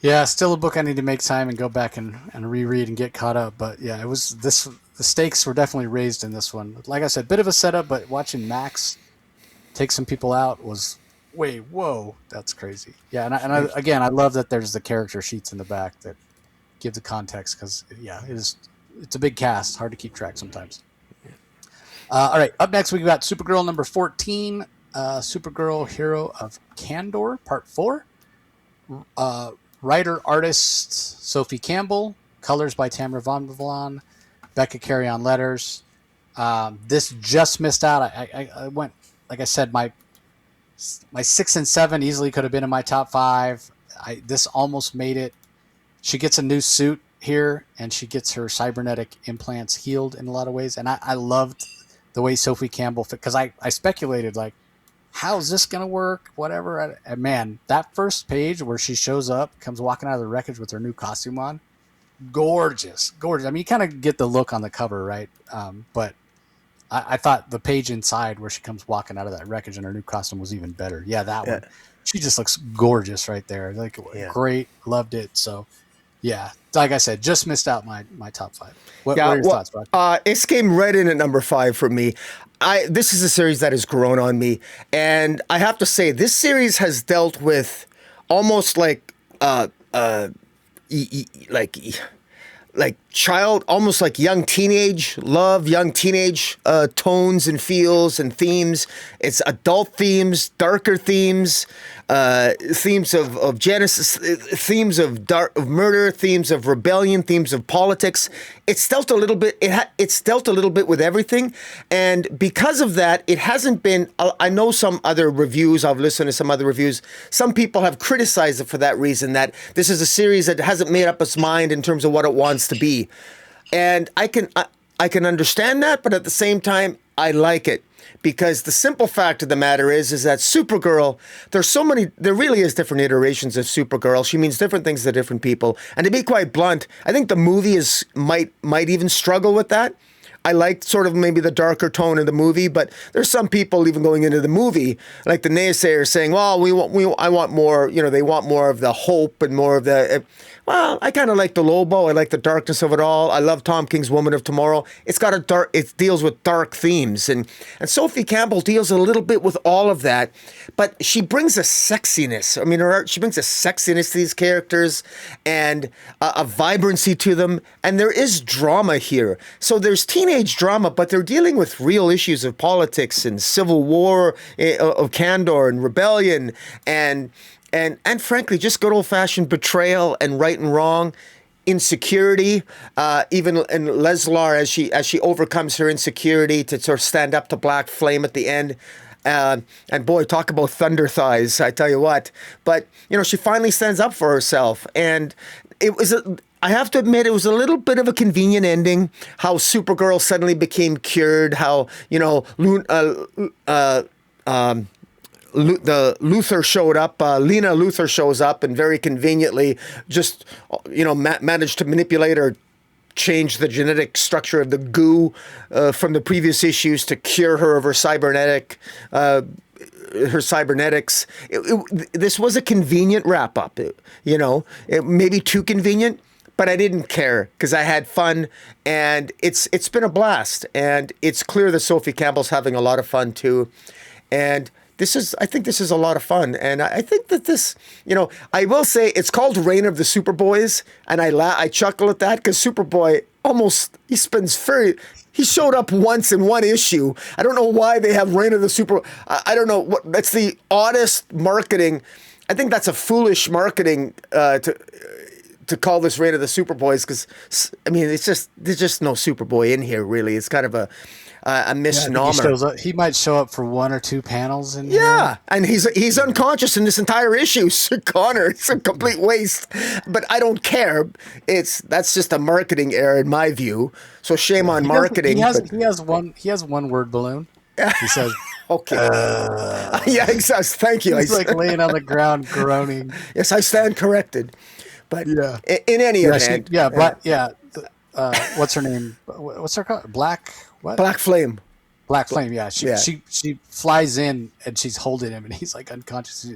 Yeah, still a book I need to make time and go back and reread and get caught up. But yeah, the stakes were definitely raised in this one. Like I said, bit of a setup, but watching Max take some people out was, whoa, that's crazy. Yeah, and I love that there's the character sheets in the back that give the context, because yeah, it's a big cast, hard to keep track sometimes. All right, up next we got Supergirl number 14, Supergirl Hero of Candor, part 4. Writer, artist, Sophie Campbell. Colors by Tamara Von Vlon. Becca Carey on letters. This just missed out. I went, like I said, my 6 and 7 easily could have been in my top 5. This almost made it. She gets a new suit here, and she gets her cybernetic implants healed in a lot of ways. And I loved the way Sophie Campbell fit, because I speculated, like, how's this going to work? Whatever. And man, that first page where she shows up, comes walking out of the wreckage with her new costume on, gorgeous. I mean, you kind of get the look on the cover, right? But I thought the page inside where she comes walking out of that wreckage in her new costume was even better. Yeah, that one. She just looks gorgeous right there. Like, great. Loved it. So, yeah, like I said, just missed out my top 5. What are your thoughts, Rob? It came right in at number 5 for me. This is a series that has grown on me, and I have to say, this series has dealt with almost like child, almost like young teenage love, young teenage tones and feels and themes. It's adult themes, darker themes, themes of Genesis, themes of murder, themes of rebellion, themes of politics. It's dealt a little bit. It's dealt a little bit with everything, and because of that, it hasn't been. I know some other reviews. I've listened to some other reviews. Some people have criticized it for that reason. That this is a series that hasn't made up its mind in terms of what it wants to be, and I can understand that, but at the same time, I like it. Because the simple fact of the matter is that Supergirl, there really is different iterations of Supergirl. She means different things to different people. And to be quite blunt, I think the movie might even struggle with that. I liked sort of maybe the darker tone of the movie, but there's some people even going into the movie, like the naysayers, saying, well, I want more, they want more of the hope and more of the... Well, I kind of like the Lobo. I like the darkness of it all. I love Tom King's Woman of Tomorrow. It deals with dark themes. And Sophie Campbell deals a little bit with all of that. But she brings a sexiness. I mean, she brings a sexiness to these characters and a vibrancy to them. And there is drama here. So there's teenage drama, but they're dealing with real issues of politics and civil war, of candor and rebellion and frankly, just good old-fashioned betrayal and right and wrong, insecurity, even in Leslar as she overcomes her insecurity to sort of stand up to Black Flame at the end. And boy, talk about thunder thighs, I tell you what. But, she finally stands up for herself. And it was, I have to admit, it was a little bit of a convenient ending, how Supergirl suddenly became cured, how, the Luthor showed up. Lena Luthor shows up and very conveniently just, managed to manipulate or change the genetic structure of the goo from the previous issues to cure her of her cybernetics. This was a convenient wrap up, maybe too convenient, but I didn't care because I had fun and it's been a blast. And it's clear that Sophie Campbell's having a lot of fun too. And I think this is a lot of fun. And I think that this, I will say it's called Reign of the Superboys. And I chuckle at that because Superboy he showed up once in one issue. I don't know why they have Reign of the Super. I don't know. That's the oddest marketing. I think that's a foolish marketing to call this Reign of the Superboys because, I mean, there's just no Superboy in here, really. It's kind of a misnomer. He might show up for 1 or 2 panels in here. And he's unconscious in this entire issue. Connor, it's a complete waste. But I don't care. That's just a marketing error in my view. So shame on marketing. He has one word balloon. He says, "Okay." Yeah, exactly. Thank you. He's like laying on the ground groaning. Yes, I stand corrected. But in any event, what's her name? What's her called? Black Flame. Black Flame. Yeah, she flies in and she's holding him and he's like unconscious.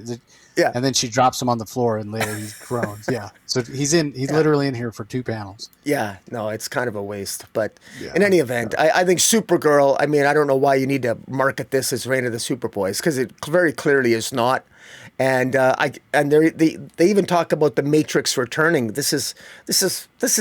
Yeah, and then she drops him on the floor and later he groans. Yeah, so he's literally in here for 2 panels. Yeah, no, it's kind of a waste. But in any event, I think Supergirl. I mean, I don't know why you need to market this as Reign of the Superboys because it very clearly is not. And they even talk about the Matrix returning. This is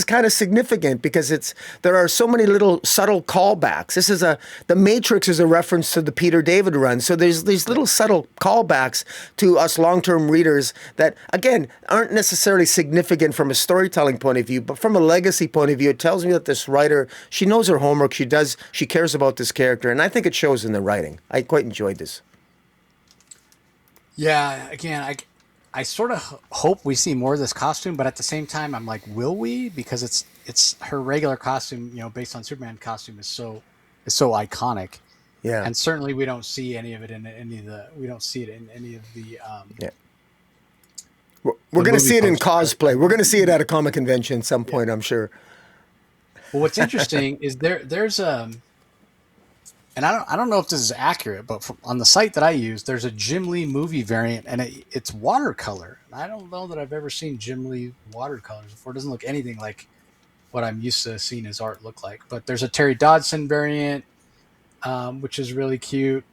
kind of significant because there are so many little subtle callbacks. The Matrix is a reference to the Peter David run. So there's these little subtle callbacks to us long-term readers that again aren't necessarily significant from a storytelling point of view, but from a legacy point of view, it tells me that this writer, she knows her homework. She cares about this character, and I think it shows in the writing. I quite enjoyed this. Yeah, again, I sort of hope we see more of this costume, but at the same time, I'm like, will we? Because it's her regular costume, based on Superman costume is so iconic, Yeah. and certainly we don't see any of it in any of the we don't see it in any of the Yeah. We're going to see it in cosplay. We're going to see it at a comic convention at some point, I'm sure. Well, what's interesting is there's and I don't know if this is accurate, but on the site that I use, there's a Jim Lee movie variant, and it's watercolor. And I don't know that I've ever seen Jim Lee watercolors before. It doesn't look anything like what I'm used to seeing his art look like. But there's a Terry Dodson variant, which is really cute.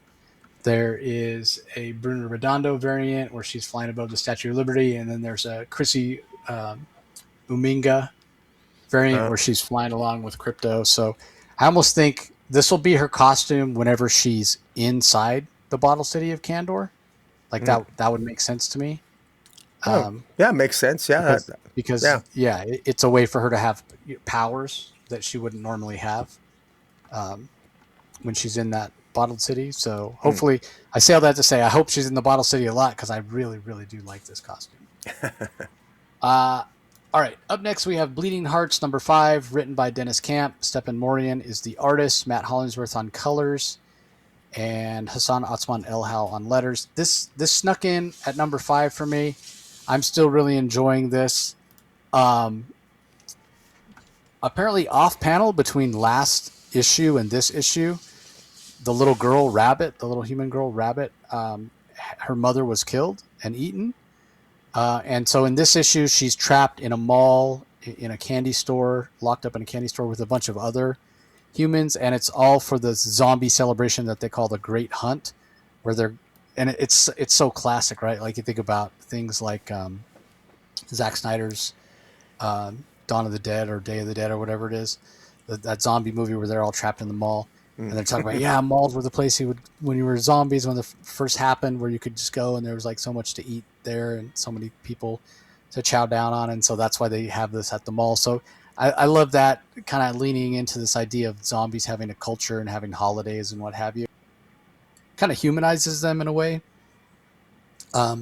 There is a Bruno Redondo variant where she's flying above the Statue of Liberty, and then there's a Chrissy Uminga variant where she's flying along with Crypto. So I almost think this will be her costume whenever she's inside the bottle city of Kandor. Like that would make sense to me. Yeah, makes sense. Yeah. Because it's a way for her to have powers that she wouldn't normally have when she's in that bottled city. So hopefully, I say all that to say, I hope she's in the bottle city a lot because I really, really do like this costume. All right, up next we have Bleeding Hearts number 5, written by Dennis Camp. Stephen Morian is the artist, Matt Hollingsworth on colors, and Hassan Otsman Elhal on letters. This snuck in at number 5 for me. I'm still really enjoying this. Apparently off panel between last issue and this issue, the little girl Rabbit, the little human girl Rabbit, her mother was killed and eaten. And so in this issue, she's trapped in a mall, in a candy store, locked up in a candy store with a bunch of other humans. And it's all for this zombie celebration that they call the Great Hunt, where it's so classic, right? Like you think about things like Zack Snyder's Dawn of the Dead or Day of the Dead or whatever it is, that zombie movie where they're all trapped in the mall. And they're talking about, malls were the place when you were zombies, when the first happened, where you could just go and there was like so much to eat there and so many people to chow down on. And so that's why they have this at the mall. So I love that kind of leaning into this idea of zombies having a culture and having holidays and what have you. Kind of humanizes them in a way.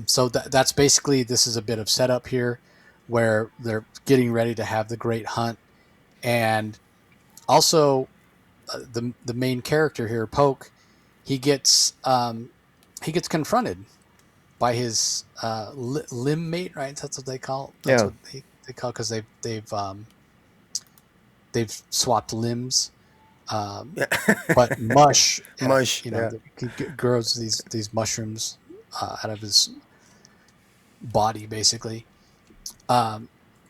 So that's basically, this is a bit of setup here where they're getting ready to have the Great Hunt. And also, the main character here, Poke, he gets confronted by his limb mate, right? That's what they call. That's what they call, because they've swapped limbs. But Mush, grows these mushrooms out of his body, basically.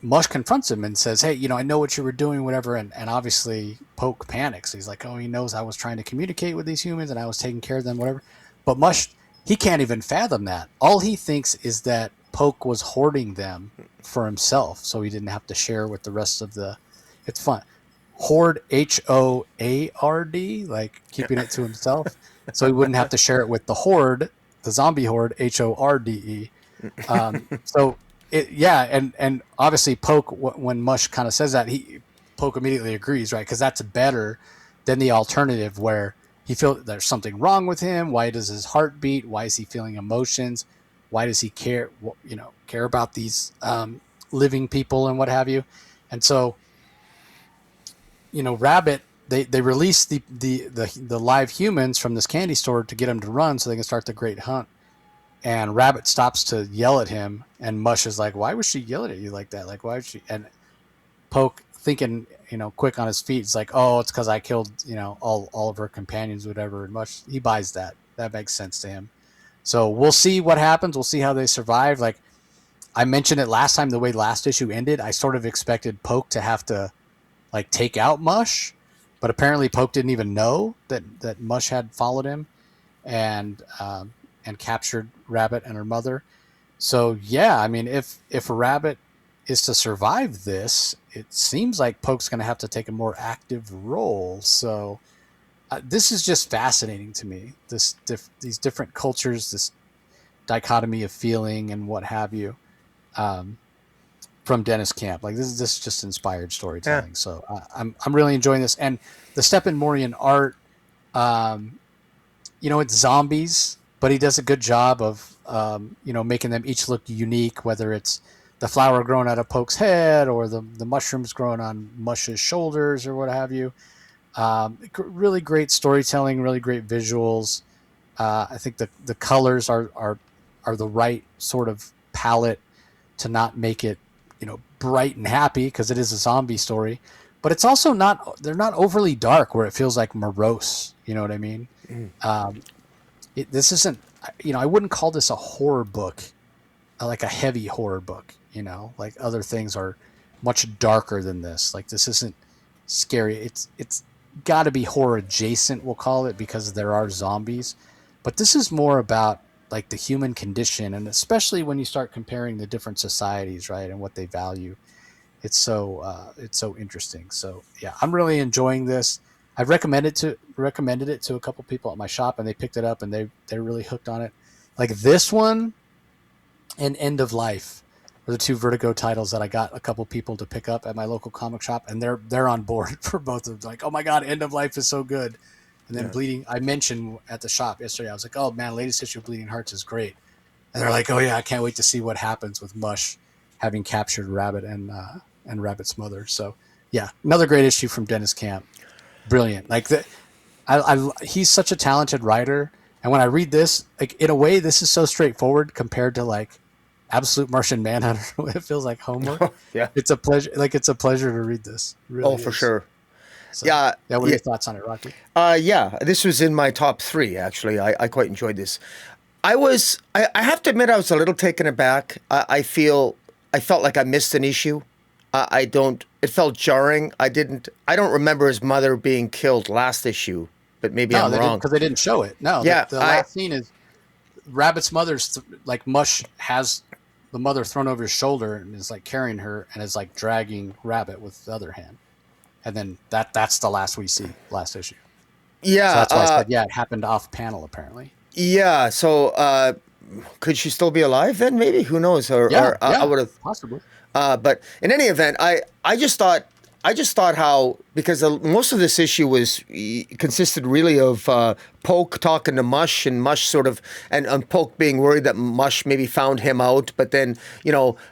Mush confronts him and says, hey, I know what you were doing, whatever. And obviously Poke panics. He's like, oh, he knows I was trying to communicate with these humans and I was taking care of them, whatever. But Mush, he can't even fathom that. All he thinks is that Poke was hoarding them for himself so he didn't have to share with the rest of it's fun. Hoard, Hoard, like keeping it to himself. So he wouldn't have to share it with the Horde, the zombie Horde, Horde. So... and obviously Poke, when Mush kind of says that, Poke immediately agrees, right? Because that's better than the alternative where he feels there's something wrong with him. Why does his heart beat? Why is he feeling emotions? Why does he care about these living people and what have you? And so, Rabbit, they release the live humans from this candy store to get them to run so they can start the Great Hunt. And Rabbit stops to yell at him, and Mush is like, why was she yelling at you like that? Like, why would she? And Poke, thinking, quick on his feet, is like, oh, it's because I killed, all of her companions, whatever. And Mush, he buys that. That makes sense to him. So we'll see what happens. We'll see how they survive. Like, I mentioned it last time, the way last issue ended, I sort of expected Poke to have to, like, take out Mush. But apparently Poke didn't even know that Mush had followed him. And captured Rabbit and her mother. So yeah, I mean, if Rabbit is to survive this, it seems like Poke's going to have to take a more active role. So this is just fascinating to me. These different cultures, this dichotomy of feeling and what have you, um, from Dennis Camp. Like this is just inspired Yeah. storytelling. So I'm really enjoying this. And the Stephen Morian art, um, it's zombies, but he does a good job of making them each look unique. Whether it's the flower growing out of Poke's head or the mushrooms growing on Mush's shoulders or what have you. Really great storytelling, really great visuals. I think the colors are the right sort of palette to not make it bright and happy because it is a zombie story, but it's also not they're not overly dark where it feels like morose. You know what I mean? Mm. This isn't I wouldn't call this a horror book, like a heavy horror book. Like other things are much darker than this. Like this isn't scary. It's got to be horror adjacent, we'll call it, because there are zombies. But this is more about like the human condition, and especially when you start comparing the different societies, right, and what they value. It's so interesting. So yeah, I'm really enjoying this. I've recommended it to a couple people at my shop, and they picked it up, and they're really hooked on it. Like this one and End of Life are the two Vertigo titles that I got a couple people to pick up at my local comic shop, and they're on board for both of them. Like, oh my god, End of Life is so good. And then Yeah. Bleeding, I mentioned at the shop yesterday, I was like, oh man, latest issue of Bleeding Hearts is great. And they're like, oh yeah, I can't wait to see what happens with Mush having captured Rabbit and Rabbit's mother. So yeah, another great issue from Dennis Camp. Brilliant. Like he's such a talented writer. And when I read this, like in a way, this is so straightforward compared to like Absolute Martian Manhunter. It feels like homework. Yeah. It's a pleasure. Like it's a pleasure to read this. It really Oh, for is. sure. So, Yeah. yeah. What are Yeah. your thoughts on it, Rocky? Yeah. This was in my top three, actually. I quite enjoyed this. I have to admit, I was a little taken aback. I felt like I missed an issue. It felt jarring. I don't remember his mother being killed last issue, but maybe No, I'm wrong. because they didn't show it. No, Yeah, the last scene is Rabbit's mother's like Mush has the mother thrown over his shoulder and is like carrying her and is like dragging Rabbit with the other hand, and then that's the last we see, last issue. So Yeah, that's why I said yeah, it happened off panel apparently. yeah. So, could she still be alive then? Maybe, who knows? Yeah, Or I yeah, would have. possibly. But in any event, I just thought how, because most of this issue consisted really of Poke talking to Mush, and Mush sort of and Poke being worried that Mush maybe found him out, but then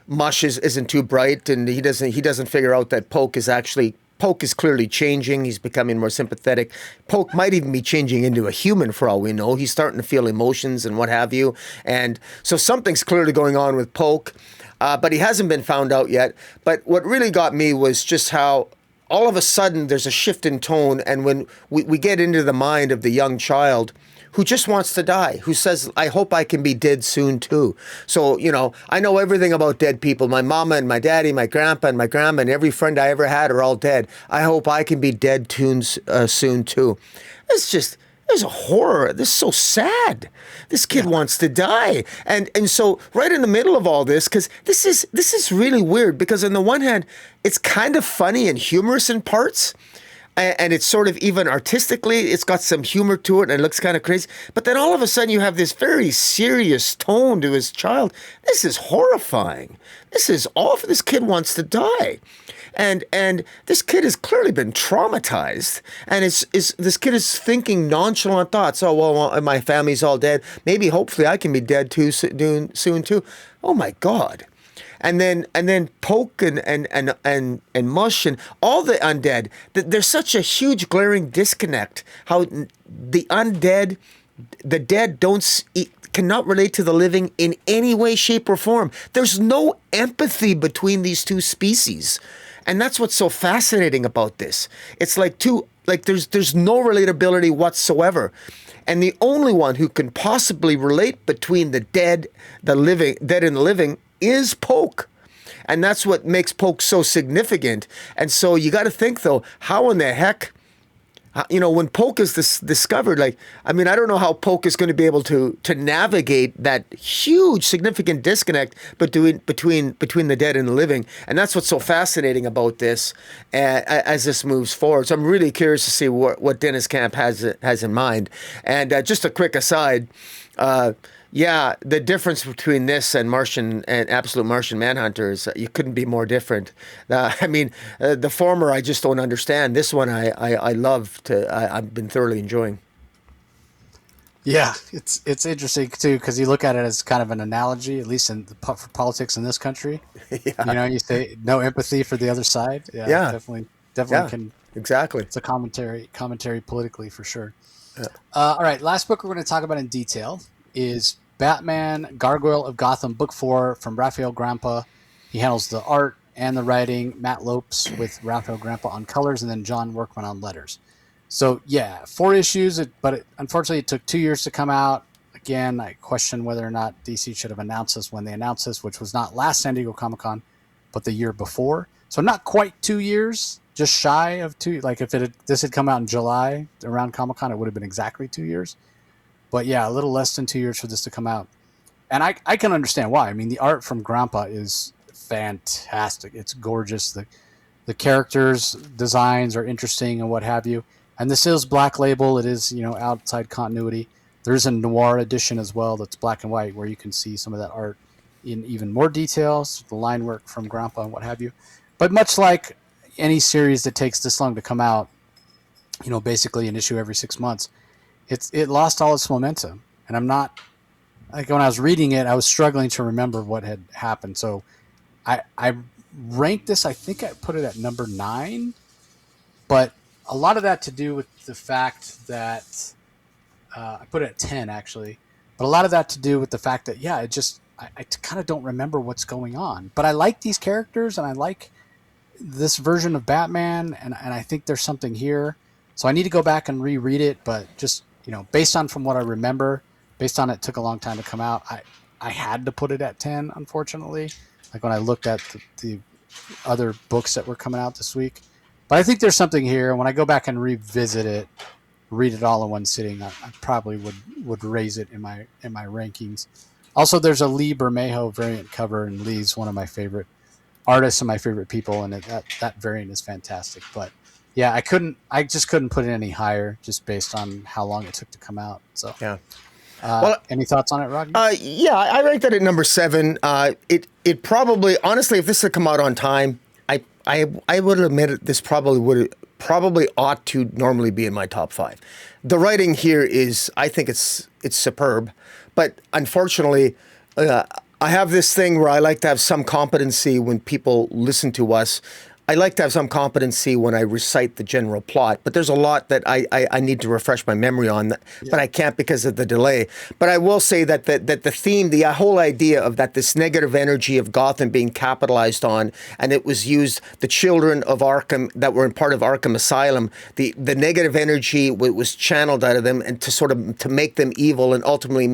Mush isn't too bright, and he doesn't figure out that Poke is clearly changing. He's becoming more sympathetic. Poke might even be changing into a human for all we know. He's starting to feel emotions and what have you. And so something's clearly going on with Poke, but he hasn't been found out yet. But what really got me was just how all of a sudden there's a shift in tone. And when we get into the mind of the young child who just wants to die, who says, I hope I can be dead soon too. So, I know everything about dead people. My mama and my daddy, my grandpa and my grandma and every friend I ever had are all dead. I hope I can be dead soon too. There's a horror. This is so sad. This kid wants to die. And so right in the middle of all this, because this is really weird, because on the one hand, it's kind of funny and humorous in parts. And it's sort of, even artistically, it's got some humor to it and it looks kind of crazy. But then all of a sudden you have this very serious tone to his child. This is horrifying. This is awful. This kid wants to die. And this kid has clearly been traumatized. And this kid is thinking nonchalant thoughts. Oh, well, my family's all dead. Maybe, hopefully, I can be dead too soon too. Oh, my God. And then Poke and Mush and all the undead. There's such a huge glaring disconnect. How the undead, the dead cannot relate to the living in any way, shape, or form. There's no empathy between these two species, and that's what's so fascinating about this. It's there's no relatability whatsoever. And the only one who can possibly relate between the dead and the living is Poke. And that's what makes Poke so significant. And so you got to think, though, how in the heck You know, when Polk is discovered, like, I mean, I don't know how Polk is going to be able to navigate that huge, significant disconnect between the dead and the living, and that's what's so fascinating about this as this moves forward. So I'm really curious to see what Deniz Camp has in mind. And just a quick aside. Yeah, the difference between this and Absolute Martian Manhunter is you couldn't be more different. I mean, the former I just don't understand. This one I love I've been thoroughly enjoying. Yeah, it's interesting too because you look at it as kind of an analogy, at least for politics in this country. Yeah. You know, you say no empathy for the other side. Yeah, Yeah. definitely Yeah, can. exactly. It's a commentary politically for sure. All right, last book we're going to talk about in detail is Batman Gargoyle of Gotham, Book 4 from Raphael Grandpa. He handles the art and the writing. Matt Lopes with Raphael Grandpa on colors, and then John Workman on letters. So, yeah, 4 issues, but unfortunately it took 2 years to come out. Again, I question whether or not DC should have announced this when they announced this, which was not last San Diego Comic-Con, but the year before. So not quite 2 years, just shy of 2. Like if this had come out in July around Comic-Con, it would have been exactly 2 years. But yeah, a little less than 2 years for this to come out. And I can understand why. I mean, the art from Grandpa is fantastic. It's gorgeous. The characters' designs are interesting and what have you. And this is Black Label. It is, outside continuity. There's a noir edition as well that's black and white where you can see some of that art in even more details, the line work from Grandpa and what have you. But much like any series that takes this long to come out, basically an issue every 6 months, it lost all its momentum. And I'm not, like when I was reading it, I was struggling to remember what had happened. So I ranked this, I think I put it at number 9, but a lot of that to do with the fact that I put it at 10 actually, but a lot of that to do with the fact that, I kind of don't remember what's going on, but I like these characters and I like this version of Batman. And I think there's something here. So I need to go back and reread it, but just, based on from what I remember, based on it took a long time to come out, I had to put it at 10, unfortunately, like when I looked at the other books that were coming out this week. But I think there's something here. When I go back and revisit it, read it all in one sitting, I probably would raise it in my rankings. Also, there's a Lee Bermejo variant cover, and Lee's one of my favorite artists and my favorite people, and that variant is fantastic. But yeah, I just couldn't put it any higher just based on how long it took to come out. So yeah. Any thoughts on it, Roger? Yeah, I ranked that at number 7. It probably, honestly, if this had come out on time, I would admit it, this probably ought to normally be in my top 5. The writing here is, I think it's superb, but unfortunately, I have this thing where I like to have some competency when people listen to us. I like to have some competency when I recite the general plot, but there's a lot that I need to refresh my memory on, but I can't because of the delay. But I will say that the theme, the whole idea of that this negative energy of Gotham being capitalized on, and it was used, the children of Arkham that were in part of Arkham Asylum, the negative energy was channeled out of them and to make them evil and ultimately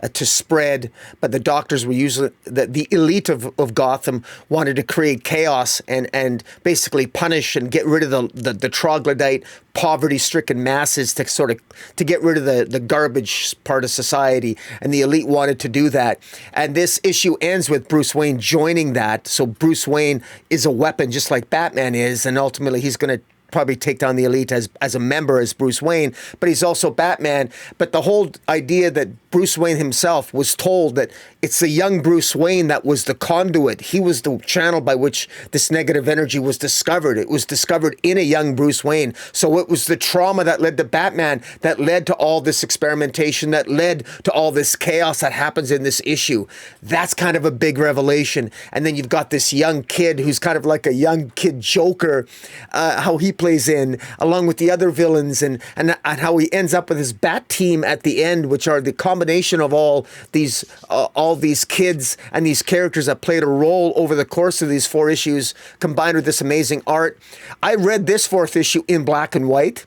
to spread. But the doctors were usually, the elite of Gotham wanted to create chaos and basically punish and get rid of the troglodyte, poverty-stricken masses to get rid of the garbage part of society, and the elite wanted to do that. And this issue ends with Bruce Wayne joining that. So Bruce Wayne is a weapon just like Batman is, and ultimately he's going to probably take down the elite as a member, as Bruce Wayne, but he's also Batman. But the whole idea that Bruce Wayne himself was told that it's the young Bruce Wayne that was the conduit. He was the channel by which this negative energy was discovered. It was discovered in a young Bruce Wayne. So it was the trauma that led to Batman that led to all this experimentation, that led to all this chaos that happens in this issue. That's kind of a big revelation. And then you've got this young kid who's kind of like a young kid Joker, how he plays in, along with the other villains, and how he ends up with his Bat team at the end, which are the combination of all these kids and these characters that played a role over the course of these 4 issues, combined with this amazing art. I read this 4th issue in black and white.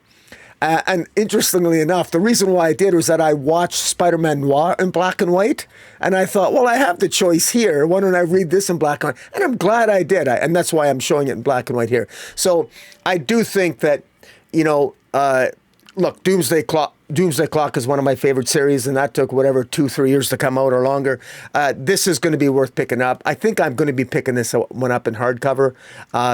And interestingly enough, the reason why I did was that I watched Spider-Man Noir in black and white. And I thought, well, I have the choice here. Why don't I read this in black and white? And I'm glad I did. And that's why I'm showing it in black and white here. So I do think that, Look, Doomsday Clock. Doomsday Clock is one of my favorite series, and that took whatever 2-3 years to come out or longer. This is going to be worth picking up. I think I'm going to be picking this one up in hardcover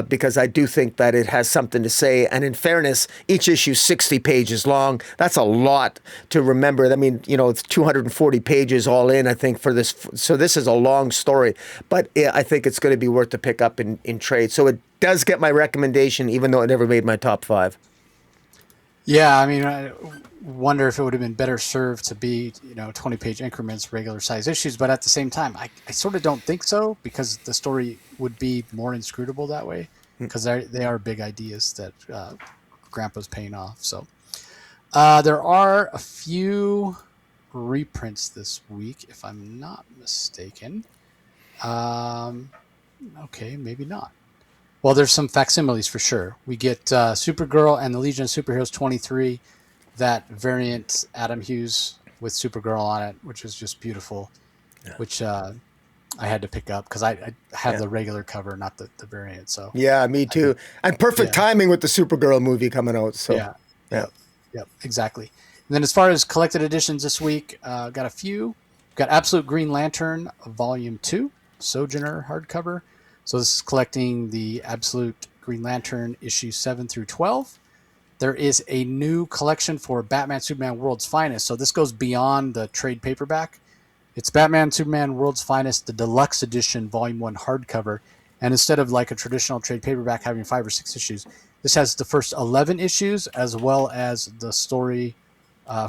because I do think that it has something to say. And in fairness, each issue is 60 pages long. That's a lot to remember. I mean, it's 240 pages all in, I think, for this. So this is a long story, but I think it's going to be worth to pick up in trade. So it does get my recommendation, even though it never made my top 5. Yeah, I mean, I wonder if it would have been better served to be, 20-page increments, regular size issues. But at the same time, I sort of don't think so, because the story would be more inscrutable that way, because they are big ideas that Grandpa's paying off. So there are a few reprints this week, if I'm not mistaken. Okay, maybe not. Well, there's some facsimiles for sure. We get Supergirl and the Legion of Superheroes 23, that variant Adam Hughes with Supergirl on it, which is just beautiful, which I had to pick up because I have the regular cover, not the variant. So yeah, me too. And perfect timing with the Supergirl movie coming out. So yep, exactly. And then as far as collected editions this week, got a few. Got Absolute Green Lantern Volume 2, Sojourner hardcover. So this is collecting the Absolute Green Lantern issues 7 through 12. There is a new collection for Batman Superman World's Finest. So this goes beyond the trade paperback. It's Batman Superman World's Finest, the deluxe edition, Volume 1 hardcover. And instead of like a traditional trade paperback having 5 or 6 issues, this has the first 11 issues as well as the story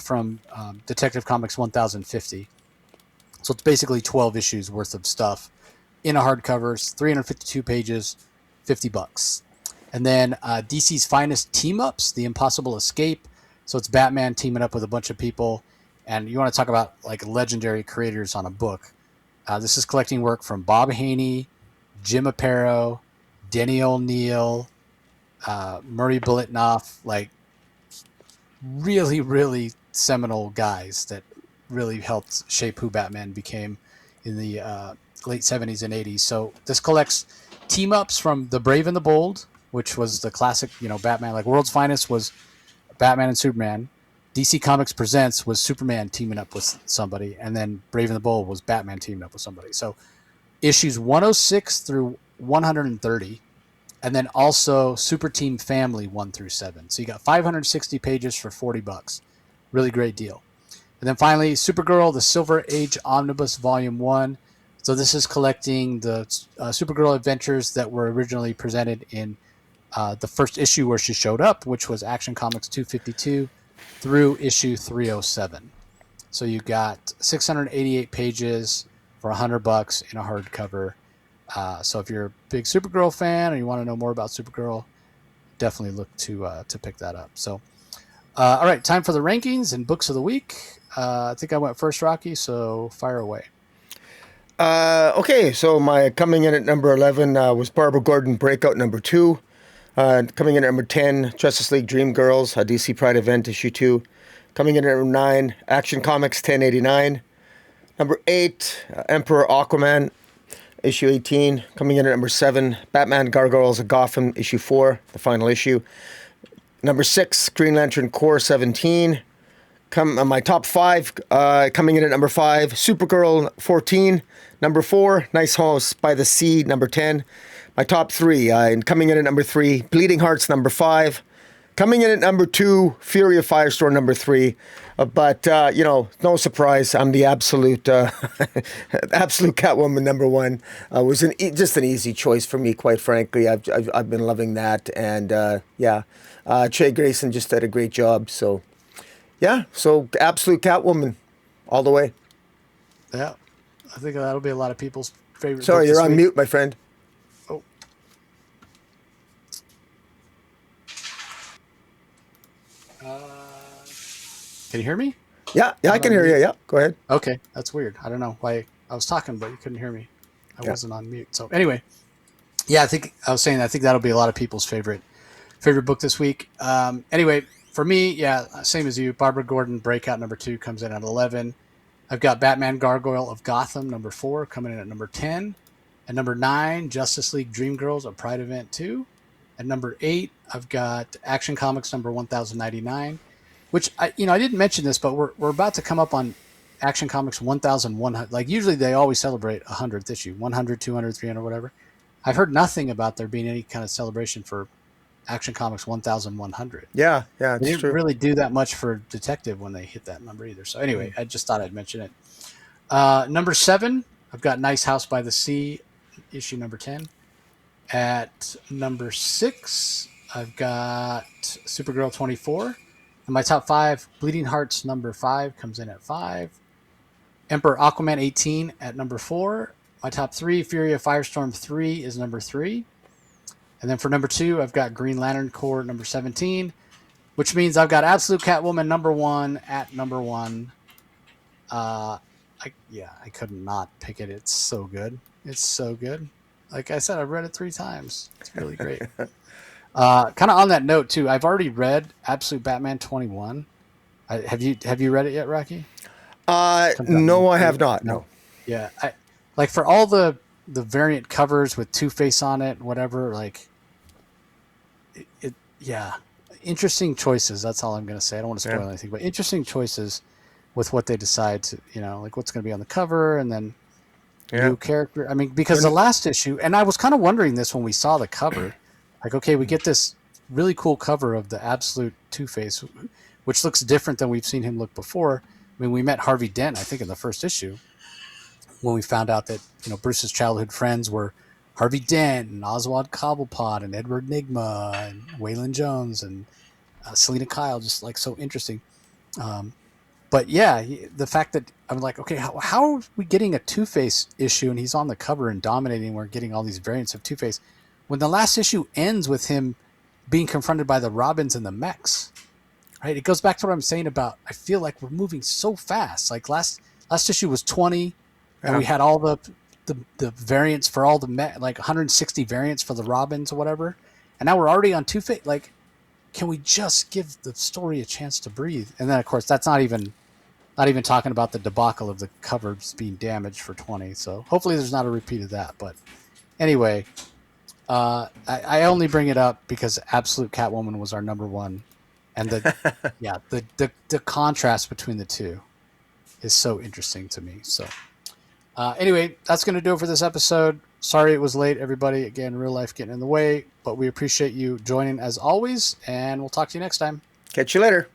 from Detective Comics 1050. So it's basically 12 issues worth of stuff in a hardcover, 352 pages, $50. And then DC's Finest Team-Ups, The Impossible Escape. So it's Batman teaming up with a bunch of people. And you want to talk about like legendary creators on a book. This is collecting work from Bob Haney, Jim Aparo, Denny O'Neil, Murray Bulletnoff, like really, really seminal guys that really helped shape who Batman became in the late 70s and 80s. So this collects team-ups from The Brave and the Bold, which was the classic, Batman. Like World's Finest was Batman and Superman. DC Comics Presents was Superman teaming up with somebody, and then Brave and the Bold was Batman teaming up with somebody. So issues 106 through 130, and then also Super Team Family 1 through 7. So you got 560 pages for $40. Really great deal. And then finally, Supergirl, the Silver Age Omnibus Volume 1. So this is collecting the Supergirl adventures that were originally presented in the first issue where she showed up, which was Action Comics 252 through issue 307. So you got 688 pages for $100 in a hardcover. So if you're a big Supergirl fan or you want to know more about Supergirl, definitely look to pick that up. So, all right, time for the rankings and books of the week. I think I went first, Rocky, so fire away. Okay, so my coming in at number 11 was Barbara Gordon Breakout number 2. Coming in at number 10, Justice League Dream Girls, a DC Pride event, issue 2. Coming in at number 9, Action Comics 1089. Number 8, Emperor Aquaman, issue 18. Coming in at number 7, Batman Gargoyles of Gotham, issue 4, the final issue. Number 6, Green Lantern Corps 17. My top 5, coming in at number 5, Supergirl 14. Number 4, Nice House by the Sea, number 10. My top 3, and coming in at number 3, Bleeding Hearts, number 5. Coming in at number 2, Fury of Firestorm, number 3. But, no surprise, I'm the absolute absolute Catwoman, number 1. Was just an easy choice for me, quite frankly. I've been loving that. And, Trey Grayson just did a great job. So, yeah, so absolute Catwoman all the way. Yeah, I think that'll be a lot of people's favorite. Sorry, you're on mute, my friend. Oh. Can you hear me? Yeah, I can hear you. Yeah, go ahead. Okay, that's weird. I don't know why I was talking, but you couldn't hear me. I wasn't on mute. So anyway, yeah, I think that'll be a lot of people's favorite book this week. Anyway, for me, yeah, same as you. Barbara Gordon Breakout number 2 comes in at 11. I've got Batman Gargoyle of Gotham number 4 coming in at number 10. At number 9, Justice League Dreamgirls, a Pride event 2. At number 8, I've got Action Comics number 1099, which I didn't mention this, but we're about to come up on Action Comics 1100. Like usually they always celebrate 100th issue, 100, 200, 300, whatever. I've heard nothing about there being any kind of celebration for Action Comics 1100. Yeah, They it's didn't true. really do that much for Detective when they hit that number either. So anyway, I just thought I'd mention it. Number 7, I've got Nice House by the Sea, issue number 10. At number 6, I've got Supergirl 24. And my top 5, Bleeding Hearts number 5 comes in at 5. Emperor Aquaman 18 at number 4. My top 3, Fury of Firestorm 3 is number 3. And then for number 2, I've got Green Lantern Corps number 17, which means I've got Absolute Catwoman number 1 at number 1. I could not pick it. It's so good. It's so good. Like I said, I've read it 3 times. It's really great. Kind of on that note too, I've already read Absolute Batman 21. Have you read it yet, Rocky? No, I have not. No. Yeah, like for all the variant covers with Two-Face on it, whatever. Like, yeah, interesting choices. That's all I'm gonna say. I don't want to spoil anything, but interesting choices with what they decide to, like what's gonna be on the cover, and then new character. I mean, because the last issue, and I was kind of wondering this when we saw the cover, like, okay, we get this really cool cover of the Absolute Two-Face, which looks different than we've seen him look before. I mean, we met Harvey Dent, I think, in the first issue when we found out that, Bruce's childhood friends were Harvey Dent and Oswald Cobblepot and Edward Nygma and Waylon Jones and Selena Kyle, just like so interesting. But yeah, the fact that I'm like, okay, how are we getting a Two-Face issue and he's on the cover and dominating? We're getting all these variants of Two-Face when the last issue ends with him being confronted by the Robins and the mechs. Right? It goes back to what I'm saying about, I feel like we're moving so fast. Like last issue was 20, and we had all the variants for all the like 160 variants for the Robins or whatever, and now we're already on Two-Face. Like, can we just give the story a chance to breathe? And then, of course, that's not even talking about the debacle of the covers being damaged for 20. So hopefully there's not a repeat of that. But anyway, I only bring it up because Absolute Catwoman was our number 1. And the contrast between the two is so interesting to me. So anyway, that's going to do it for this episode. Sorry it was late, everybody. Again, real life getting in the way, but we appreciate you joining as always, and we'll talk to you next time. Catch you later.